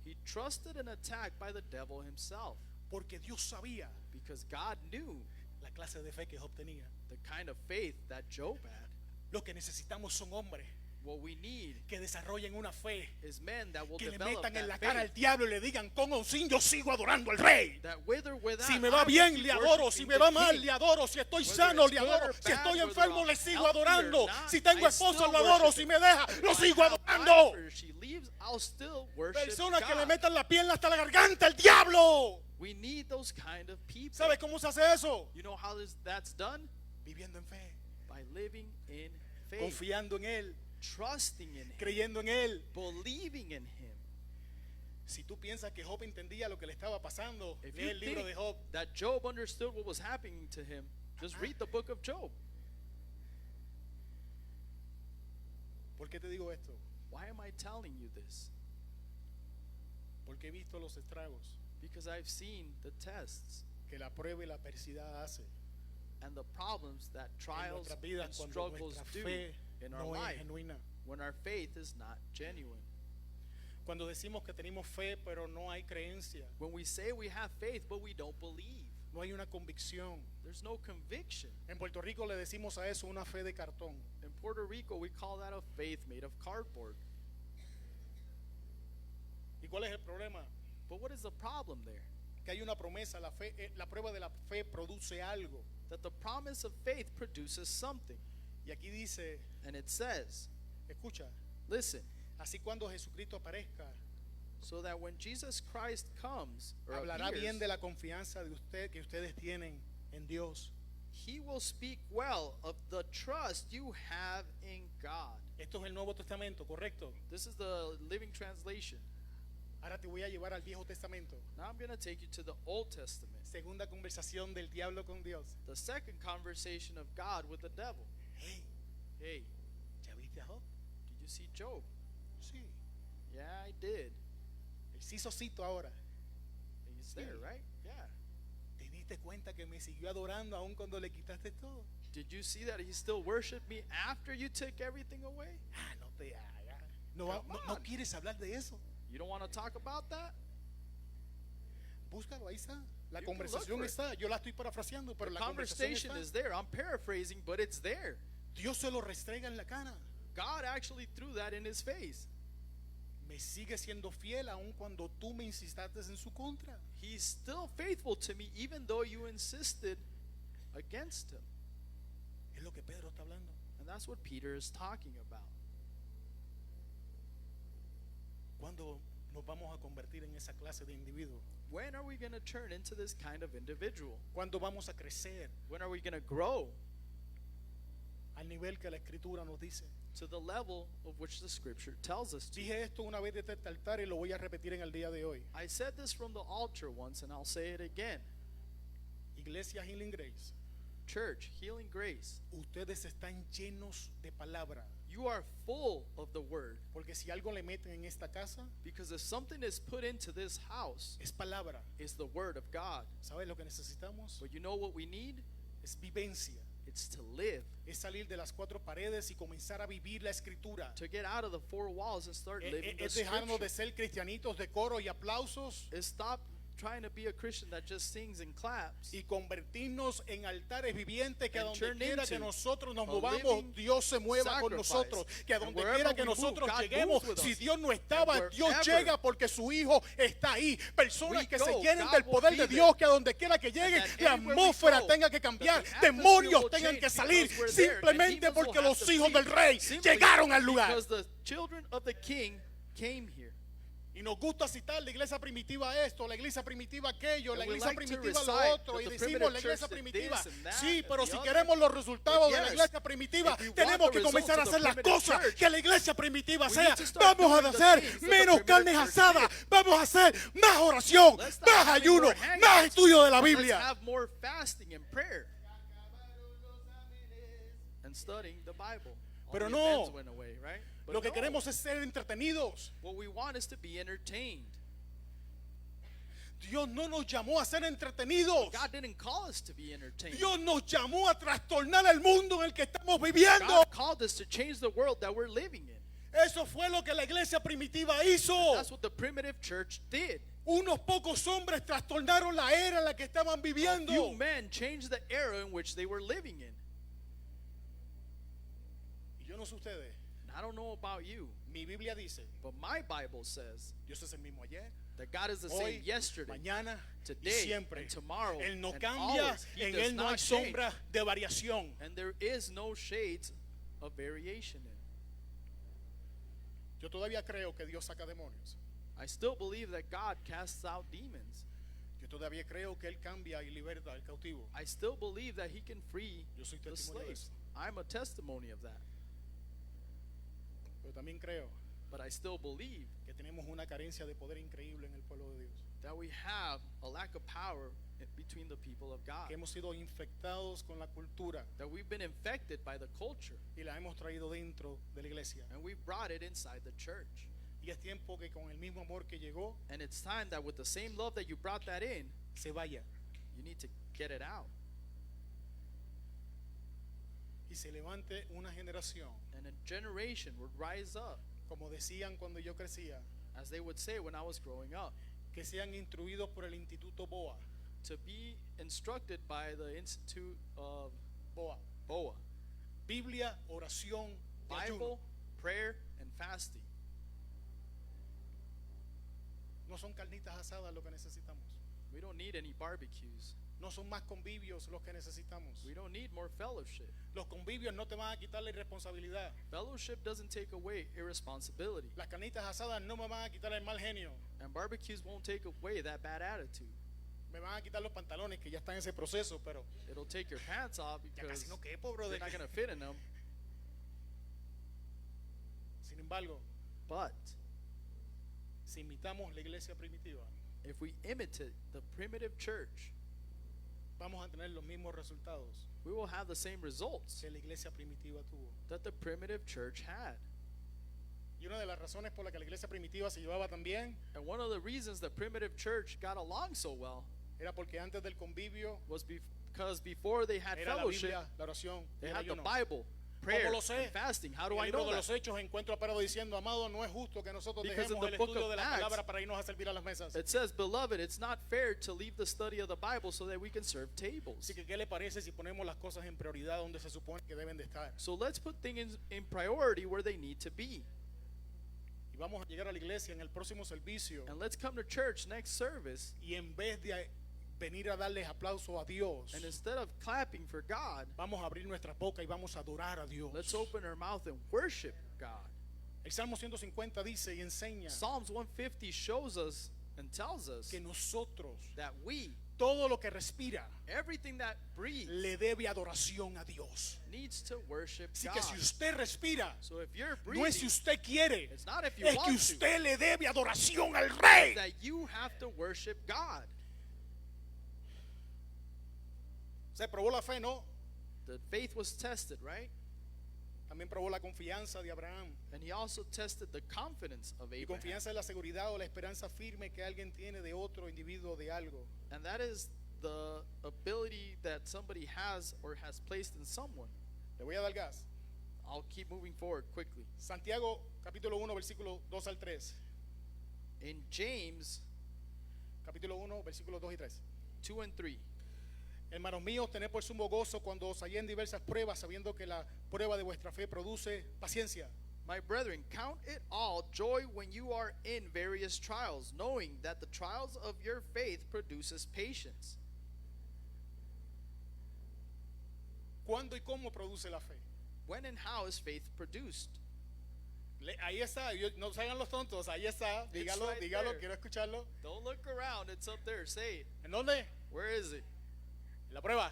He trusted an attack by the devil himself Porque Dios sabía because God knew la clase de fe que Job tenía. the kind of faith that Job had. Lo que necesitamos son hombres What we need que desarrollen una fe, is men that will que le develop metan en la that cara al faith, diablo y le digan, con o sin yo sigo adorando al rey. that with or without, Si me I va will bien, keep le adoro. Si worshiping me the va mal, King. le adoro. Si estoy Whether sano, it's le good adoro. or Si bad, estoy whether enfermo, I'm le sigo healthy or adorando. not, Si tengo I esposo, still lo adoro. worship Si him. me deja, lo If I sigo have adorando. wife or she leaves, I'll still worship Personas que le God. metan la pierna hasta la garganta al diablo. We need those kind of people. ¿Sabes cómo se hace eso? You know how that's done? Viviendo en fe, By living in faith, confiando en Él, trusting in Him, creyendo en Él. believing in Him. Si tú piensas que Job entendía lo que le estaba pasando, If lee you el libro think de Job. that Job understood what was happening to him, just read the book of Job. ¿Por qué te digo esto? Why am I telling you this? Porque he visto los estragos Because I've seen the tests que la prueba y la adversidad hace and the problems that en trials nuestras vidas and cuando struggles nuestra do fe in our no es life genuina. when our faith is not genuine. Cuando decimos que tenemos fe pero no hay creencia, When we say we have faith but we don't believe, no hay una convicción. there's no conviction. En Puerto Rico le decimos a eso una fe de cartón. In Puerto Rico, we call that a faith made of cardboard. ¿Y cuál es el problema? But what is the problem there? Que hay una promesa, la prueba de la fe produce algo. That the promise of faith produces something. Y aquí dice, And it says, escucha, listen, así cuando Jesucristo aparezca, so that when Jesus Christ comes or hablará appears, bien de la confianza de usted que ustedes tienen en Dios. He will speak well of the trust you have in God. Esto es el Nuevo Testamento, ¿correcto? This is the Living Translation. Ahora te voy a llevar al Viejo Testamento. Now I'm going to take you to the Old Testament. Segunda conversación del diablo con Dios. The second conversation of God with the devil. Hey, Hey, ¿ya viste a Job? did you see Job? Sí. Yeah, I did. El sisocito ahora. He's there, right? Yeah. ¿Te diste cuenta que me siguió adorando aún cuando le quitaste todo? Did you see that he still worshiped me after you took everything away? Ah, no te hagas. No, Come no on. quieres hablar de eso. You don't want to talk about that? Búscalo, ahí está. La You can look conversación for it. está. Yo la estoy parafraseando, pero The la conversación conversation está. is there. I'm paraphrasing, but it's there. Dios se lo restrega en la cara. God actually threw that in his face. Me sigue siendo fiel aún cuando tú me insististe en su contra. He's still faithful to me even though you insisted against him. Es lo que Pedro está hablando. And that's what Peter is talking about. ¿Cuándo nos vamos a convertir en esa clase de individuo? When are we going to turn into this kind of individual? ¿Cuándo vamos a crecer When are we going to grow al nivel que la Escritura nos dice? to the level of which the scripture tells us to? Dije esto una vez desde este altar y lo voy a repetir en el día de hoy. I said this from the altar once and I'll say it again. Iglesia Healing Grace church, Healing Grace, ustedes están llenos de palabra. you are full of the word. Porque si algo le meten en esta casa, Because if something is put into this house, es palabra. it's the word of God. ¿Sabes lo que necesitamos? But you know what we need? Es vivencia. It's to live, Es salir de las cuatro paredes y comenzar a vivir la escritura. to get out of the four walls and start living the Es dejarnos de scripture. ser cristianitos de coro y aplausos Is stop trying to be a Christian that just sings and claps y convertirnos en altares vivientes que a and donde turn quiera que into nosotros nos a movamos, living Dios se mueva con sacrifice. nosotros. Que a And donde wherever quiera que we move, nosotros God lleguemos, moves with si us. Dios no estaba, And Dios wherever llega porque su Hijo está ahí. Personas we que go, se llenen God del will poder be de there. Dios, que a donde quiera que lleguen, that la anywhere we atmósfera go, tenga que cambiar, that the atmosphere demonios will tengan change que salir, because we're there, and simplemente demons will porque have los to hijos flee. del Rey Simply llegaron al lugar. because the children of the King came here. Y nos gusta citar la iglesia primitiva esto, la iglesia primitiva aquello, And la we iglesia like to primitiva lo recite otro, that y the decimos primitive la iglesia church did primitiva. this and that Sí, and pero the si other. queremos los resultados de la yes, iglesia primitiva, if we want tenemos the que results comenzar a of the hacer las primitive cosas church, que la iglesia primitiva we sea. need to start Vamos a doing the hacer things that the menos primitive carne church asada, did. vamos a hacer más oración, Let's start más having ayuno, more hangouts. más estudio de la Let's Biblia. have more fasting and prayer and studying the Bible. All Pero the no. events went away, right? But Lo que no. queremos es ser entretenidos. What we want is to be entertained. Dios no nos llamó a ser entretenidos. God didn't call us to be entertained. Dios nos llamó a trastornar el mundo en el que estamos viviendo. God called us to change the world that we're living in. Eso fue lo que la iglesia primitiva hizo. That's what the primitive church did. Unos pocos hombres trastornaron la era en la que estaban viviendo. Few men changed the era in which they were living in. Y yo no sé ustedes, And I don't know about you, mi Biblia dice, but my Bible says Dios es el mismo ayer, that God is the hoy, same yesterday, mañana y today, siempre. and tomorrow, Él no and cambia, always. He en does Él no hay not change. sombra de variación. And there is no shades of variation in it. Yo todavía creo que Dios saca demonios. I still believe that God casts out demons. Yo todavía creo que Él cambia y liberta al cautivo. I still believe that He can free Yo soy the testimonio de slaves. eso. I'm a testimony of that. Pero también creo But I still believe que tenemos una carencia de poder increíble en el pueblo de Dios. that we have a lack of power between the people of God. Que hemos sido infectados con la cultura That we've been infected by the culture y la hemos traído dentro de la iglesia. and we've brought it inside the church. Y es tiempo que con el mismo amor que llegó, And it's time that with the same love that you brought that in, se vaya you need to get it out. y se levante una generación, And a generation would rise up, como decían cuando yo crecía, as they would say when I was growing up, que sean instruidos por el Instituto BOA. to be instructed by the Institute of BOA. BOA. Biblia, oración, y ayuno. Bible, prayer, and fasting. No son carnitas asadas lo que necesitamos. We don't need any barbecues. No son más convivios los que necesitamos. We don't need more fellowship. Los convivios no te van a quitar la irresponsabilidad. Fellowship doesn't take away irresponsibility. Las carnitas asadas no me van a quitar el mal genio. And barbecues won't take away that bad attitude. Me van a quitar los pantalones que ya están en ese proceso, pero It'll take your pants off ya because casi no quepo, brother. they're not going to fit in them. Sin embargo, But si imitamos la iglesia primitiva, if we imitate the primitive church, vamos a tener los mismos resultados we will have the same results que la iglesia primitiva tuvo. that the primitive church had. Y una de las razones por la que la iglesia primitiva se llevaba tan bien And one of the reasons the primitive church got along so well era porque antes del convivio was because before they had era la fellowship, Biblia, la oración y they el had the ayuno. Bible, prayer, lo sé? and fasting. How do En I el libro know de los that? Hechos encuentro a Pedro diciendo, amado, no es justo que nosotros Because in dejemos the el book estudio of de la Acts, palabra para irnos a servir a las mesas. It says, beloved, it's not fair to leave the study of the Bible so that we can serve tables. Así que, ¿qué le parece si ponemos las cosas en prioridad donde se supone que deben de estar? So let's put things in priority where they need to be. Y vamos a llegar a la iglesia en el próximo servicio And let's come to church next service, y en vez de venir a darles aplauso a Dios, and instead of clapping for God, vamos a abrir nuestra boca y vamos a adorar a Dios. let's open our mouth and worship God. El Salmo 150 dice y enseña Psalms 150 shows us and tells us que nosotros, that we, todo lo que respira, everything that breathes, le debe adoración a Dios. needs to worship Así God. que si usted respira, So if you're no es si breathing, usted quiere, it's not if you es want que to. usted le debe adoración al Rey. that you have to worship God. Se probó la fe, ¿no? The faith was tested, right? También probó la confianza de Abraham. And he also tested the confidence of Y Abraham. confianza es la seguridad o la esperanza firme que alguien tiene de otro individuo de algo. And that is the ability that somebody has or has placed in someone. Le voy a dar gas. I'll keep moving forward quickly. Santiago capítulo 1 versículo 2 al 3. In James Capítulo 1 versículos 2 y 3. 2 and 3. Hermanos míos, tened por sumo gozo cuando os halléis en diversas pruebas, sabiendo que la prueba de vuestra fe produce paciencia. My brethren, count it all joy when you are in various trials, knowing that the trials of your faith produces patience. ¿Cuándo y cómo produce la fe? When and how is faith produced? Ahí está, no se hagan los tontos, ahí está, dígalo, right dígalo, there. quiero escucharlo. Don't look around, it's up there. Say it. ¿En dónde? Where is it? En la prueba.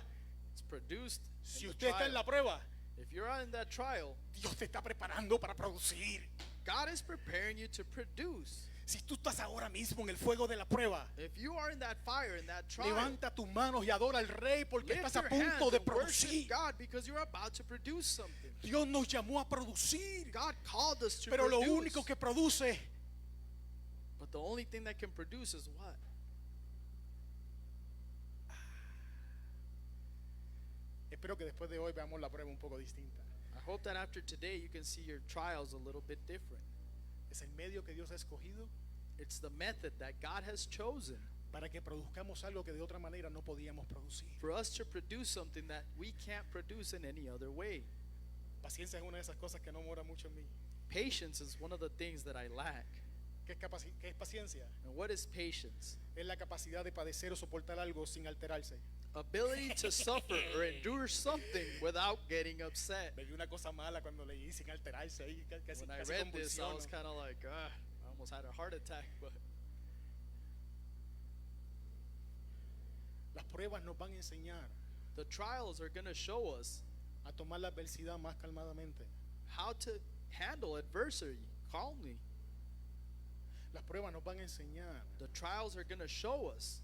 It's produced Si in the usted está en trial. la prueba, If you're in that trial, Dios te está preparando para producir. God is preparing you to produce. Si tú estás ahora mismo en el fuego de la prueba, If you are in that fire, in that trial, levanta tus manos y adora al Rey porque lift estás a your punto hands de and worship producir. God because you're about to produce something. Dios nos llamó a producir, God called us to pero lo produce. único que produce But the only thing that can produce is what? espero que después de hoy veamos la prueba un poco distinta. I hope that after today you can see your trials a little bit different. Es el medio que Dios ha escogido It's the method that God has chosen para que produzcamos algo que de otra manera no podíamos producir. for us to produce something that we can't produce in any other way. Paciencia es una de esas cosas que no mora mucho en mí. Patience is one of the things that I lack. ¿Qué es paciencia? And what is patience? Es la capacidad de padecer o soportar algo sin alterarse. Ability to suffer or endure something without getting upset. Me vi una cosa mala cuando leí sin alterarse ahí, casi, When I casi read this, I convulsiono. was kind of like, I almost had a heart attack. But Las pruebas nos van a enseñar the trials are going to show us a tomar la adversidad más calmadamente. how to handle adversity calmly. Las pruebas nos van a enseñar The trials are going to show us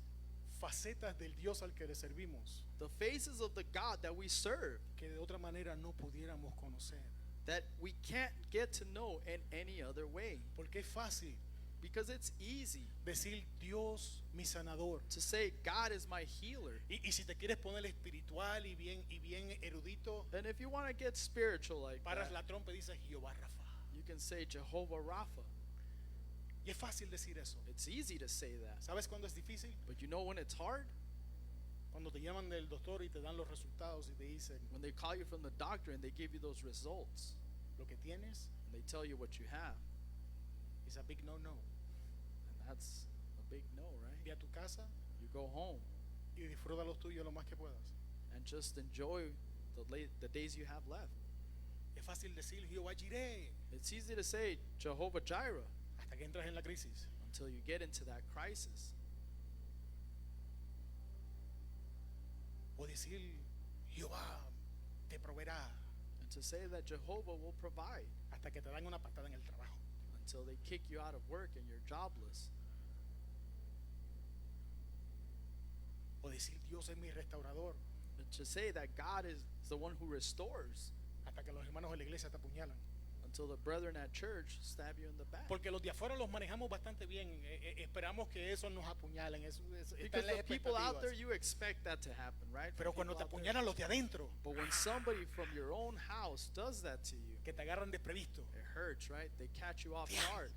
facetas del Dios al que le servimos the faces of the God that we serve que de otra manera no pudiéramos conocer. that we can't get to know in any other way. Porque es fácil Because it's easy decir Dios mi sanador. to say God is my healer. Y si te quieres poner espiritual y bien erudito, And if you want to get spiritual like paras that, la trompa y dices Jehová Rafa. you can say Jehovah Rapha. Y es fácil decir eso. It's easy to say that. ¿Sabes cuándo es difícil? But you know when it's hard? Cuando te llaman del doctor y te dan los resultados y te dicen When they call you from the doctor and they give you those results lo que tienes and they tell you what you have. is a big no-no. And that's a big no, right? Ve a tu casa You go home y disfruta los tuyos lo más que puedas. and just enjoy the days you have left. Es fácil decir Jehová Jireh It's easy to say Jehovah Jireh hasta que entras en la crisis. until you get into that crisis. O decir Jehová te proveerá And to say that Jehovah will provide hasta que te dan una patada en el trabajo. until they kick you out of work and you're jobless. O decir Dios es mi restaurador And to say that God is the one who restores hasta que los hermanos de la iglesia te apuñalan. until the brethren at church stab you in the back. Porque los de afuera los manejamos bastante bien. Esperamos que eso nos apuñalen. Está Because en las the people out there, expectativas. you expect that to happen, right? Pero From cuando te people out there. apuñalan los de adentro, But when somebody from your own house does that to you, que te agarran desprevisto. it hurts, right? They catch you off Te amo. guard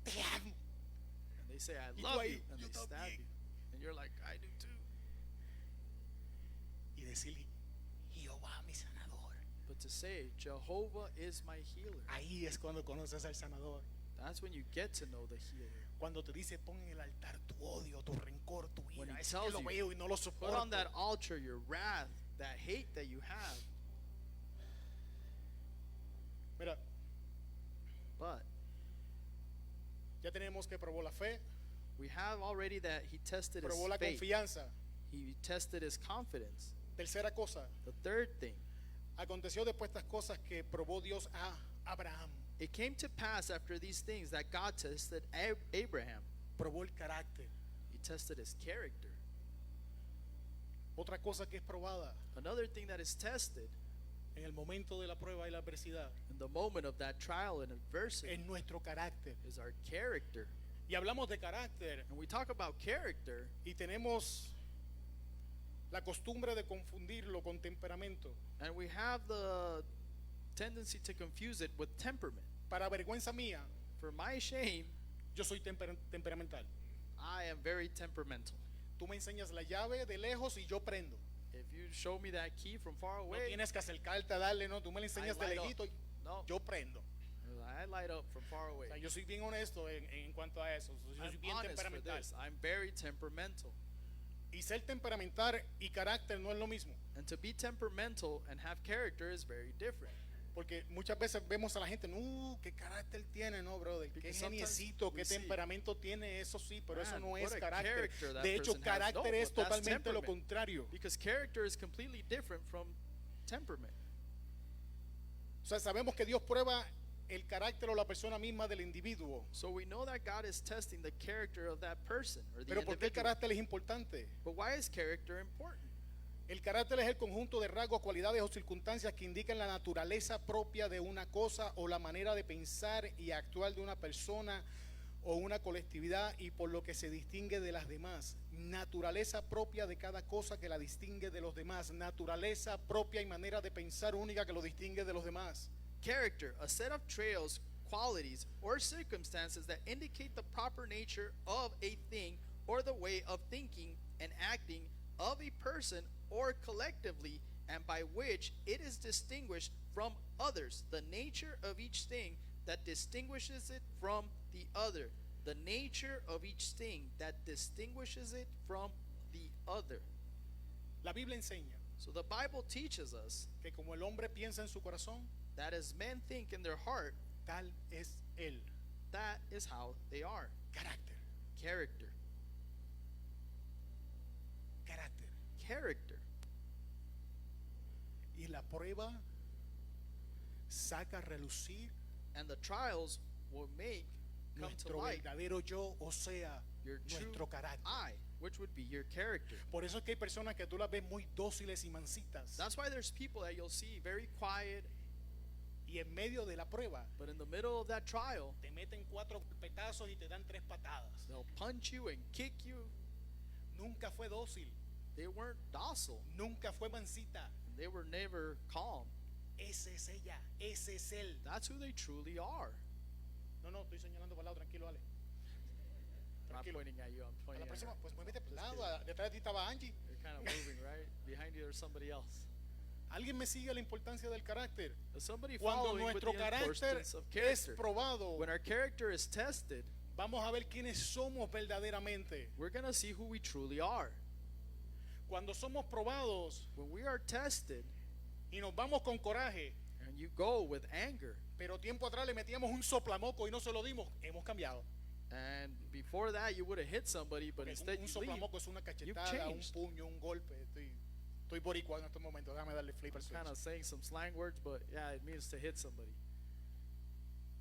Te amo. and they say, I Y tú love ahí, you, and yo they stab también. you. And you're like, I do too. Y decir Jehová mi sanador. But to say, Jehovah is my healer, Ahí es cuando conoces al sanador. that's when you get to know the healer. Cuando te dice pon en el altar tu odio, tu rencor, tu When ira. he Es que tells lo you, veo y no lo Put soporto. on that altar your wrath, that hate that you have. Mira, But ya tenemos que probó la fe, we have already that he tested his probó la faith. confianza. He tested his confidence. Tercera cosa, The third thing, aconteció después de estas cosas que probó Dios a Abraham. it came to pass after these things that God tested Abraham. Probó el carácter. He tested his character. Otra cosa que es probada Another thing that is tested en el momento de la prueba y la adversidad in the moment of that trial and adversity es nuestro carácter. is our character. Y hablamos de carácter And we talk about character, y tenemos la costumbre de confundirlo con temperamento. and we have the tendency to confuse it with temperament. Para vergüenza mía, For my shame, yo soy temperamental. I am very temperamental. Tú me enseñas la llave de lejos y yo prendo. If you show me that key from far No away, tienes que acercarte a darle, no. Tú me la enseñas de light up. lejito y No. yo prendo. I light up from far O away. sea, yo soy bien honesto en cuanto a eso. Yo soy I'm bien honest for temperamental. this. I'm very temperamental. Y ser temperamental y carácter no es lo mismo. And to be temperamental and have character is very different. Porque muchas veces vemos a la gente, no, qué carácter tiene, no, brother, qué Because sometimes geniecito, we qué see, temperamento tiene, eso sí, pero eso man, no what es a carácter. character that De hecho, person has. No, carácter es but that's totalmente lo temperament. contrario. Because character is completely different from temperament. O sea, sabemos que Dios prueba el carácter o la persona misma del individuo. So we know that God is testing the character of that person or the Pero ¿por qué el individual. carácter es importante? But why is character important? El carácter es el conjunto de rasgos, cualidades o circunstancias que indican la naturaleza propia de una cosa o la manera de pensar y actuar de una persona o una colectividad y por lo que se distingue de las demás. Naturaleza propia de cada cosa que la distingue de los demás. Naturaleza propia y manera de pensar única que lo distingue de los demás. Character, a set of traits, qualities, or circumstances that indicate the proper nature of a thing or the way of thinking and acting of a person or collectively, and by which it is distinguished from others. The nature of each thing that distinguishes it from the other. The nature of each thing that distinguishes it from the other. La Biblia enseña So the Bible teaches us que como el hombre piensa en su corazón, that as men think in their heart, tal es él. that is how they are. Carácter, Character. carácter. Character. Y la prueba saca a relucir And the trials will make come to nuestro light verdadero yo, o sea, your true nuestro carácter. I, which would be your character. Por eso es que hay personas que tú las ves muy dóciles y mansitas. That's why there's people that you'll see very quiet, Y en medio de la prueba but in the middle of that trial, te meten 4 petazos y te dan 3 patadas. they'll punch you and kick you. Nunca fue dócil, They weren't docile. nunca fue mansita. They were never calm. Ese es ella, ese es él. That's who they truly are. No, estoy señalando para el lado, tranquilo, Ale. I'm not Tranquilo. pointing at you, I'm A pointing la at próxima, her. pues muévete para el Just lado. Detrás de ti estaba Angie. You're kind of moving, right? Behind you there's somebody else. ¿Alguien me sigue la importancia del carácter? There's somebody Cuando following with nuestro the carácter importance of es character. probado, When our character is tested, vamos a ver quiénes somos verdaderamente. we're going to see who we truly are. Cuando somos probados When we are tested y nos vamos con coraje, and you go with anger, pero tiempo atrás le metíamos un soplamoco y no se lo dimos, hemos cambiado. and before that you would have hit somebody, but Porque instead un you leave. soplamoco es una You've cachetada, un changed. puño, un golpe. Estoy boricua en estos momentos, déjame darle flip al Kind switch. of saying some slang words, but yeah, it means to hit somebody.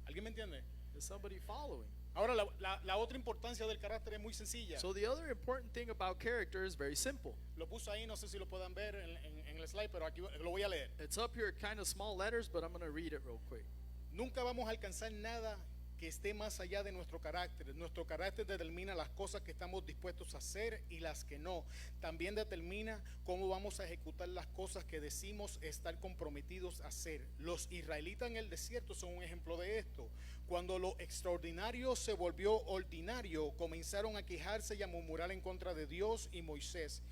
¿Alguien me entiende? Is somebody following? Ahora, la otra importancia del carácter es muy sencilla. So the other important thing about character is very simple. Lo puse ahí, no sé si lo puedan ver en el slide, pero aquí lo voy a leer. It's up here, kind of small letters, but I'm going to read it real quick. Nunca vamos a alcanzar nada que esté más allá de nuestro carácter. Nuestro carácter determina las cosas que estamos dispuestos a hacer y las que no. También determina cómo vamos a ejecutar las cosas que decimos estar comprometidos a hacer. Los israelitas en el desierto son un ejemplo de esto. Cuando lo extraordinario se volvió ordinario, comenzaron a quejarse y a murmurar en contra de Dios y Moisés.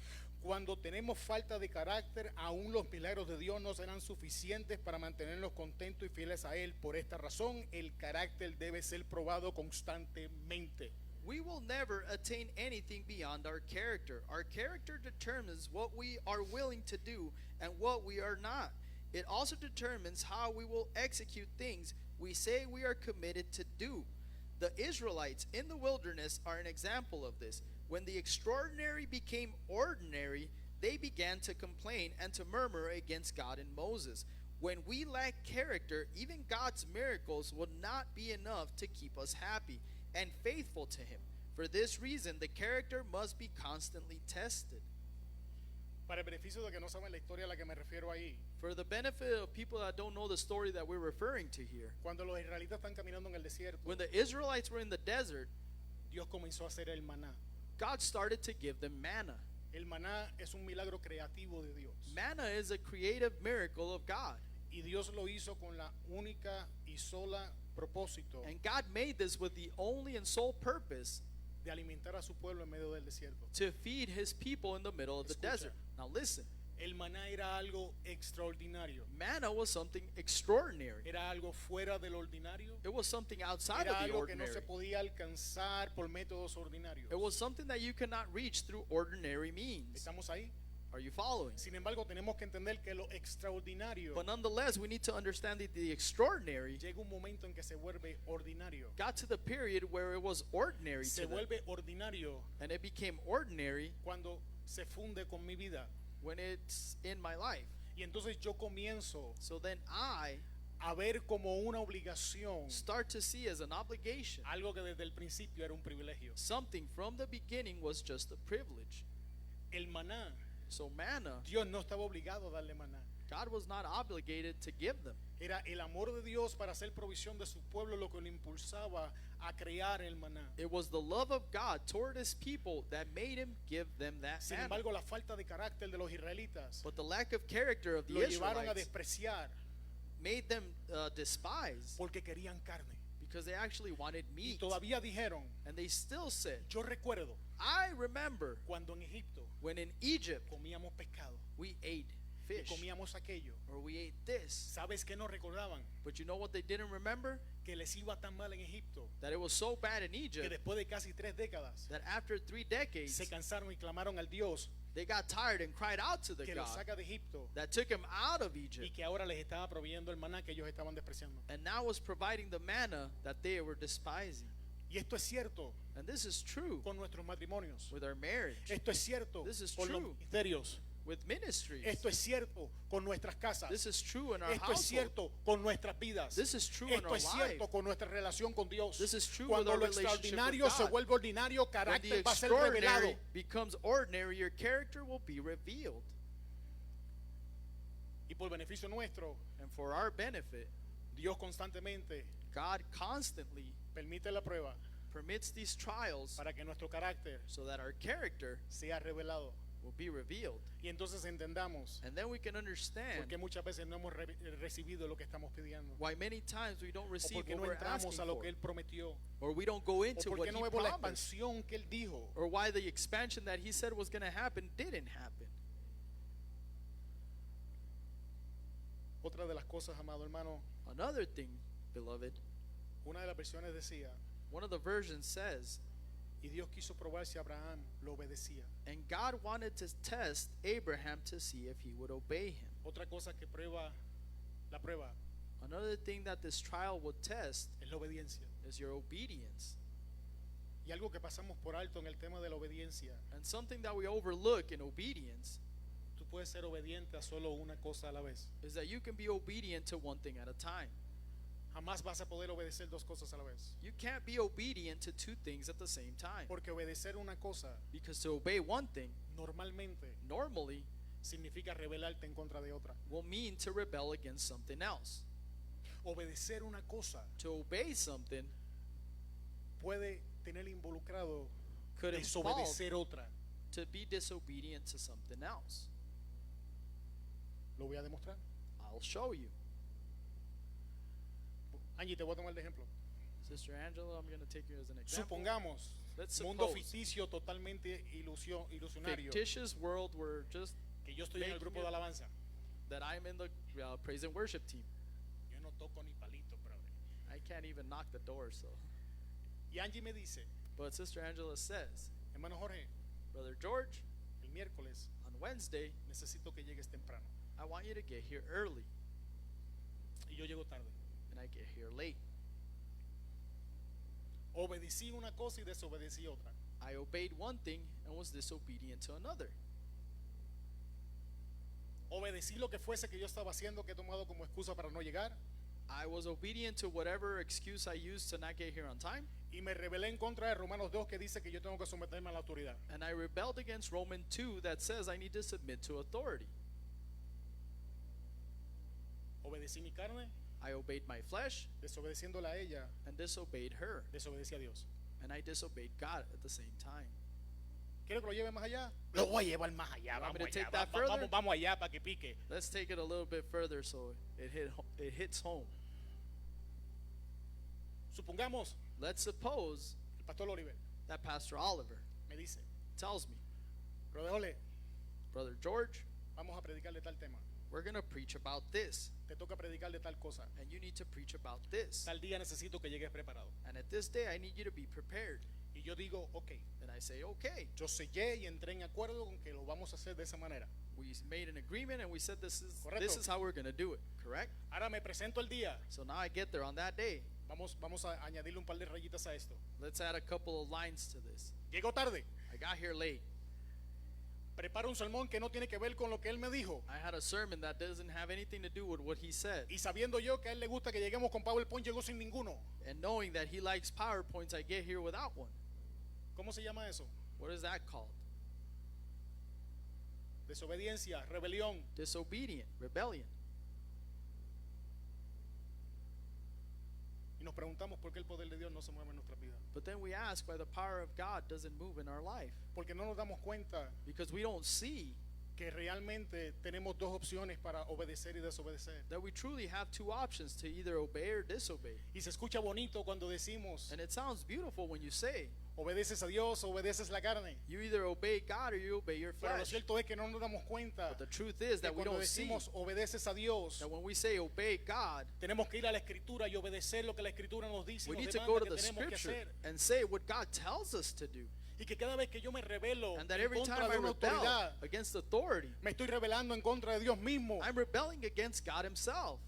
Cuando tenemos falta de carácter, aún los milagros de Dios no serán suficientes para mantenernos contentos y fieles a Él. Por esta razón, el carácter debe ser probado constantemente. We will never attain anything beyond our character. Our character determines what we are willing to do and what we are not. It also determines how we will execute things we say we are committed to do. The Israelites in the wilderness are an example of this. When the extraordinary became ordinary, they began to complain and to murmur against God and Moses. When we lack character, even God's miracles will not be enough to keep us happy and faithful to Him. For this reason, the character must be constantly tested. Para el beneficio de que no saben la historia a la que me refiero ahí, For the benefit of people that don't know the story that we're referring to here, cuando los israelitas están caminando en el desierto, when the Israelites were in the desert, Dios comenzó a hacer el maná. God started to give them manna. El maná es un milagro creativo de Dios. Manna is a creative miracle of God. Y Dios lo hizo con la única y sola propósito And God made this with the only and sole purpose de alimentar a su pueblo en medio del desierto. to feed his people in the middle of the Escucha. desert. Now listen, El maná era algo extraordinario. manna was something extraordinary. Era algo fuera del ordinario. It was something outside Era of the algo que no ordinary. se podía alcanzar por métodos ordinarios. It was something that you cannot reach through ordinary means. ¿Estamos ahí? Are you following? Sin embargo, tenemos que entender que lo extraordinario But nonetheless, we need to understand that the extraordinary llega un momento en que se vuelve ordinario. got to the period where it was ordinary Se to them. vuelve ordinario And it became ordinary cuando se funde con mi vida. when it's in my life. Y entonces yo comienzo So then I a ver como una obligación start to see as an obligation algo que desde el principio era un privilegio. something from the beginning was just a privilege. El maná, So manna, Dios no estaba obligado a darle maná. God was not obligated to give them. Era el amor de Dios para hacer provisión de su pueblo lo que lo impulsaba a crear el maná. It was the love of God toward his people that made him give them that Sin manna. embargo, la falta de carácter de los israelitas But the lack of character of the lo llevaron a Israelites despreciar made them despise porque querían carne. because they actually wanted Y meat. todavía dijeron, And they still said, yo recuerdo I remember cuando en Egipto when in Egypt comíamos pescado we ate y fish comíamos aquello. or we ate this. ¿Sabes qué no recordaban? But you know what they didn't remember? Que les iba tan mal en Egipto That it was so bad in que Egypt después de casi 3 décadas that after 3 decades se cansaron y clamaron al Dios they got tired and cried out to the que los God saca de Egipto that took him out of y Egypt que ahora les estaba proveyendo el maná que ellos estaban despreciando. and now was providing the manna that they were despising. Y esto es cierto And this is true con nuestros matrimonios. with our marriage, Esto es cierto This is con los true. ministerios. with ministries. Esto es cierto con nuestras casas. This is true in our Esto es household. cierto con nuestras vidas. This is true in Esto our es life. cierto con nuestra relación con Dios. This is true Cuando with lo our relationship extraordinario with se God. vuelve ordinario, When the carácter va a ser revelado. extraordinary becomes ordinary, your character will be revealed. Y por beneficio nuestro, And for our benefit, Dios constantemente God constantly permite la prueba permits these trials para que nuestro carácter so that our character sea revelado. will be revealed. Y entonces entendamos And then we can understand por qué muchas veces no hemos recibido lo que estamos pidiendo. why many times we don't O receive por qué what no we're entramos asking a lo for, que Él prometió. or we don't go O into por what qué he no vemos la promised, expansión que Él dijo. or why the expansion that he said was going to happen didn't happen. Otra de las cosas, amado hermano, Another thing, beloved, una de las versiones decía, one of the versions says, y Dios quiso probar si Abraham lo obedecía. and God wanted to test Abraham to see if he would obey him. Otra cosa que prueba la prueba Another thing that this trial would test es la obediencia. is your obedience. Y algo que pasamos por alto en el tema de la obediencia, And something that we overlook in obedience tú puedes ser obediente a solo una cosa a la vez. is that you can be obedient to one thing at a time. Jamás vas a poder obedecer dos cosas a la vez. You can't be obedient to two things at the same time. Porque obedecer una cosa Because to obey one thing normalmente normally significa rebelarte en contra de otra. will mean to rebel against something else. Obedecer una cosa To obey something puede tener involucrado could involve desobedecer otra. to be disobedient to something else. Lo voy a demostrar. I'll show you. Angie, te voy a tomar de ejemplo. Sister Angela, I'm going to take you as an example. Supongamos, Let's mundo suppose. ficticio totalmente ilusionario, Fictitious world where just que yo estoy en el grupo de alabanza. that I'm in the praise and worship team. Yo no toco ni palito, brother. I can't even knock the door, so. Y Angie me dice, But Sister Angela says, hermano Jorge, Brother George, el miércoles on Wednesday, necesito que llegues temprano. I want you to get here early, Y yo llego tarde. and I get here late. Obedecí una cosa y desobedecí otra. I obeyed one thing and was disobedient to another. Obedecí lo que fuese que yo estaba haciendo, que he tomado como excusa para no llegar. I was obedient to whatever excuse I used to not get here on time. Y me rebelé en contra de Romanos 2 que dice que yo tengo que someterme a la autoridad. And I rebelled against Romans 2 that says I need to submit to authority. Obedecí mi carne, I obeyed my flesh desobedeciéndola a ella, and disobeyed her. desobedecí a Dios. And I disobeyed God at the same time. ¿Quiero que lo lleve más allá? Lo voy a llevar más allá. You want Vamos me to allá. take that further? Vamos allá para que pique. Let's take it a little bit further so it hits home. Supongamos, Let's suppose el pastor Oliver that Pastor Oliver me dice, tells me, Brother Ole, Brother George, vamos a predicar de tal tema. we're going to preach about this, Te toca predicar de tal cosa. and you need to preach about this. Tal día necesito que llegues preparado. And at this day, I need you to be prepared. Y yo digo, ok, And I say, okay. yo sellé y entré en acuerdo con que lo vamos a hacer de esa manera. We made an agreement and we said this Correcto. is how we're going to do it, correct? Ahora me presento el día. So now I get there on that day. Vamos a añadirle un par de rayitas a esto. Let's add a couple of lines to this. Llego tarde. I got here late. Preparo un sermón que no tiene que ver con lo que él me dijo. I had a sermon that doesn't have anything to do with what he said. Y sabiendo yo que a él le gusta que lleguemos con PowerPoint, llegó sin ninguno. And knowing that he likes PowerPoints, I get here without one. ¿Cómo se llama eso? What is that called? Desobediencia, rebelión. Disobedient, rebellion. Y nos preguntamos por qué el poder de Dios no se mueve en nuestra vida. But then we ask why the power of God doesn't move in our life. Porque no nos damos cuenta Because we don't see que realmente tenemos dos opciones para obedecer y desobedecer. that we truly have two options to either obey or disobey. Y se escucha bonito cuando decimos, And it sounds beautiful when you say, obedeces a Dios, obedeces la carne. you either obey God or you obey your Pero lo flesh. cierto es que no nos damos cuenta But the truth is que that we cuando don't see decimos obedeces a Dios, that when we say obey God, tenemos que ir a la Escritura y obedecer lo que la Escritura nos dice y we nos need to demanda go to que the tenemos que scripture hacer. and say what God tells us to do. Y que cada vez que yo me rebelo And that en every contra time I de una rebel autoridad, against authority, me estoy rebelando en contra de Dios mismo. I'm rebelling against God himself.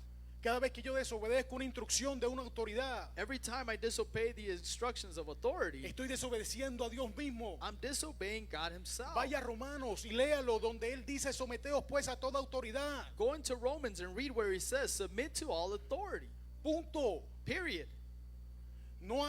Cada vez que yo desobedezco una instrucción de una autoridad, Every time I disobey the instructions of authority, estoy desobedeciendo a Dios mismo. I'm disobeying God himself. Vaya a Romanos y léalo donde él dice someteos pues a toda autoridad. Go into Romans and read where he says, submit to all authority. Punto. Period. No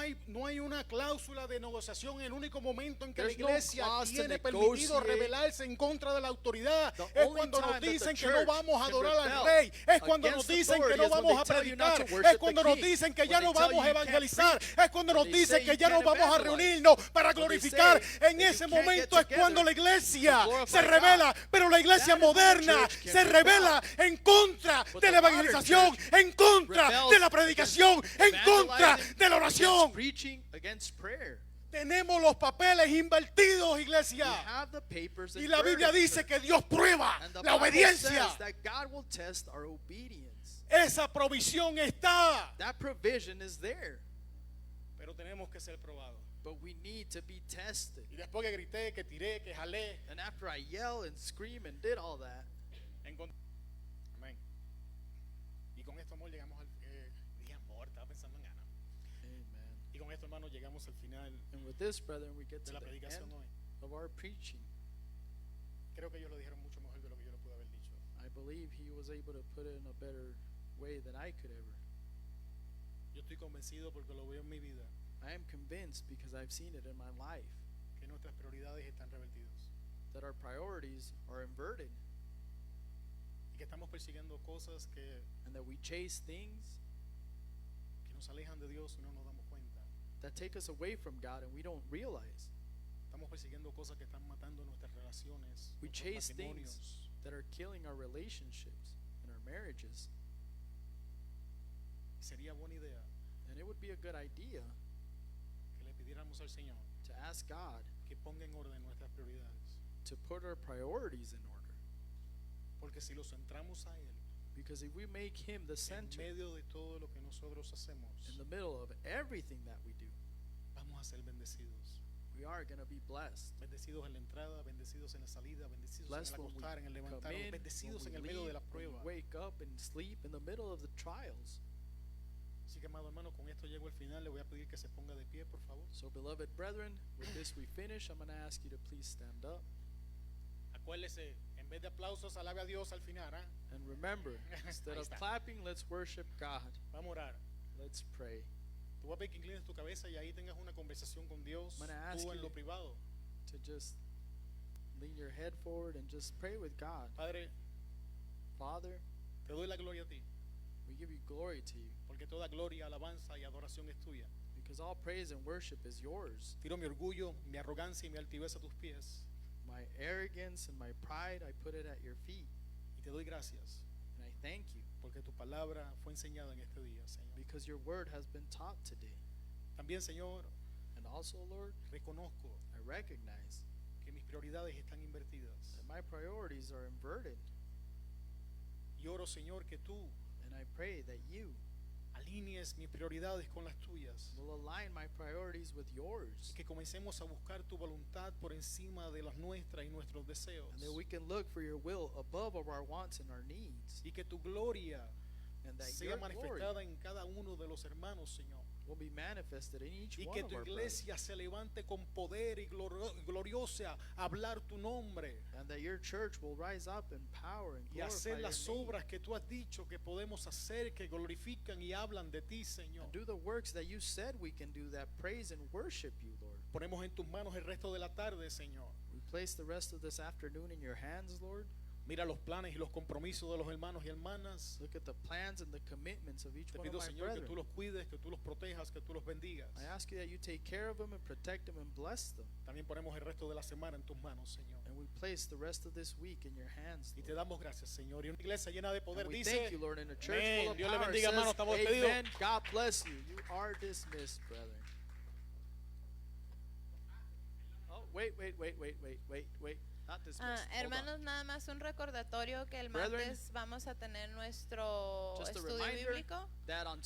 hay una cláusula de negociación. El único momento en que la There's no iglesia clause to tiene permitido negotiate. rebelarse en contra de la autoridad The es only cuando time nos that the dicen que no church vamos a can adorar al rebel rey, es cuando nos against dicen que authority no is when vamos they a tell you not predicar, to worship es the cuando nos king. dicen que When ya they no tell vamos a you you can't evangelizar, preach. es cuando When nos they dicen say que you ya no can't vamos a evangelize. reunirnos para When they glorificar. say En that you ese can't get momento es cuando la together iglesia to glorify se revela, God. pero la iglesia That is when the moderna church can se rebel. revela en contra But de the la modern evangelización, church en contra rebels de la predicación, en against contra evangelizing, de la against oración. preaching, against prayer. Tenemos los papeles invertidos, We iglesia. have the papers Y la Biblia inverted. dice que Dios prueba And the la Bible obediencia. says that God will test our obedience. Esa provisión está. That provision is there, Pero tenemos que ser probados. but we need to be tested. Y después que grité, que tiré, que jalé. And after I yell and scream and did all that, Amén. Y con esto, amor, llegamos al. Dije amor, estaba pensando en Ana. amen. Y con esto, hermano, llegamos al final And with this, brethren, we get de to la the predicación end hoy. of our preaching. Creo que ellos lo dijeron mucho mejor de lo que yo lo pude haber dicho. I believe he was able to put it in a better way than I could ever. Yo estoy convencido porque lo veo en mi vida I am convinced because I've seen it in my life que nuestras prioridades están revertidas that our priorities are inverted y que estamos persiguiendo cosas que and that we chase things nos alejan de Dios y no nos damos cuenta. that take us away from God and we don't realize. Estamos persiguiendo cosas que están matando nuestras relaciones, We nuestros chase things matrimonios. that are killing our relationships and our marriages. Sería buena idea And it would be a good idea que le pidiéramos al Señor to ask God que ponga en orden nuestras prioridades, to put our priorities in order. porque si lo centramos a Él Because if we make him the en center medio de todo lo que nosotros hacemos, in the middle of everything that we do, vamos a ser bendecidos. we are going to be blessed. Bendecidos en la entrada, bendecidos en la salida, bendecidos Blessed en el when we acostar, en el come levantar, in, bendecidos when en we el medio de leave, la when prueba. we wake up and sleep in the middle of the trials. Así que, amado hermano, con esto llego al final. Le voy a pedir que se ponga de pie, por favor. So, beloved brethren, with this we finish. I'm going to ask you to please stand up. Acuérdese, en En vez de aplausos, alabe a Dios al final. ¿Ah? And remember, instead Ahí of está. clapping, let's worship God. Vamos a orar. Let's pray. Tú vas a pedir que inclines tu cabeza y ahí tengas una conversación con Dios, I'm gonna ask tú en you- lo privado. To just lean your head forward and just pray with God. Padre, Father, te doy la gloria a ti, we give you glory to you porque toda gloria, alabanza y adoración es tuya. because all praise and worship is yours. Tiro mi orgullo, mi arrogancia y mi altivez a tus pies. My arrogance and my pride, I put it at your feet. Y te doy gracias, And I thank you porque tu palabra fue enseñada en este día, Señor. because your word has been taught today. También, Señor, And also, Lord, reconozco I recognize que mis prioridades están invertidas. that my priorities are inverted. Y oro, Señor, que tú And I pray that you alinees mis prioridades con las tuyas. will align my priorities with Y yours. que comencemos a buscar tu voluntad por encima de las nuestras y nuestros deseos. And that we can look for your will above of our wants and our needs. Y que tu gloria And that sea your glory manifestada en cada uno de los hermanos, Señor. will be manifested in each Y one que of tu our brothers. iglesia se levante con poder y gloriosa a hablar tu nombre And that your church will rise up in power and y glorify hacer your las name. obras que tú has dicho que podemos hacer, que glorifican y hablan de ti, Señor. And do the works that you said we can do that praise and worship you, Lord. Ponemos en tus manos el resto de la tarde, Señor. We place the rest of this afternoon in your hands, Lord. Mira los planes y los compromisos de los hermanos y hermanas. Look at the plans and the commitments of each Te one of pido, my Señor, que brethren. tú los cuides, que tú los protejas, que tú los bendigas. I ask you that you take care of them and protect them and bless them. También ponemos el resto de la semana en tus manos, Señor. And we place the rest of this week in your hands, Y te Lord. damos gracias, Señor. Y una iglesia llena de poder And we dice, thank you, Lord, in a church amén. full of Dios le power bendiga, hermano. says, Estamos despedidos. amen. God bless you. You are dismissed, brethren. Oh, wait. Not dismissed. Hold on. Hermanos, nada más un recordatorio que el Brethren, martes vamos a tener nuestro Just a estudio reminder bíblico. that on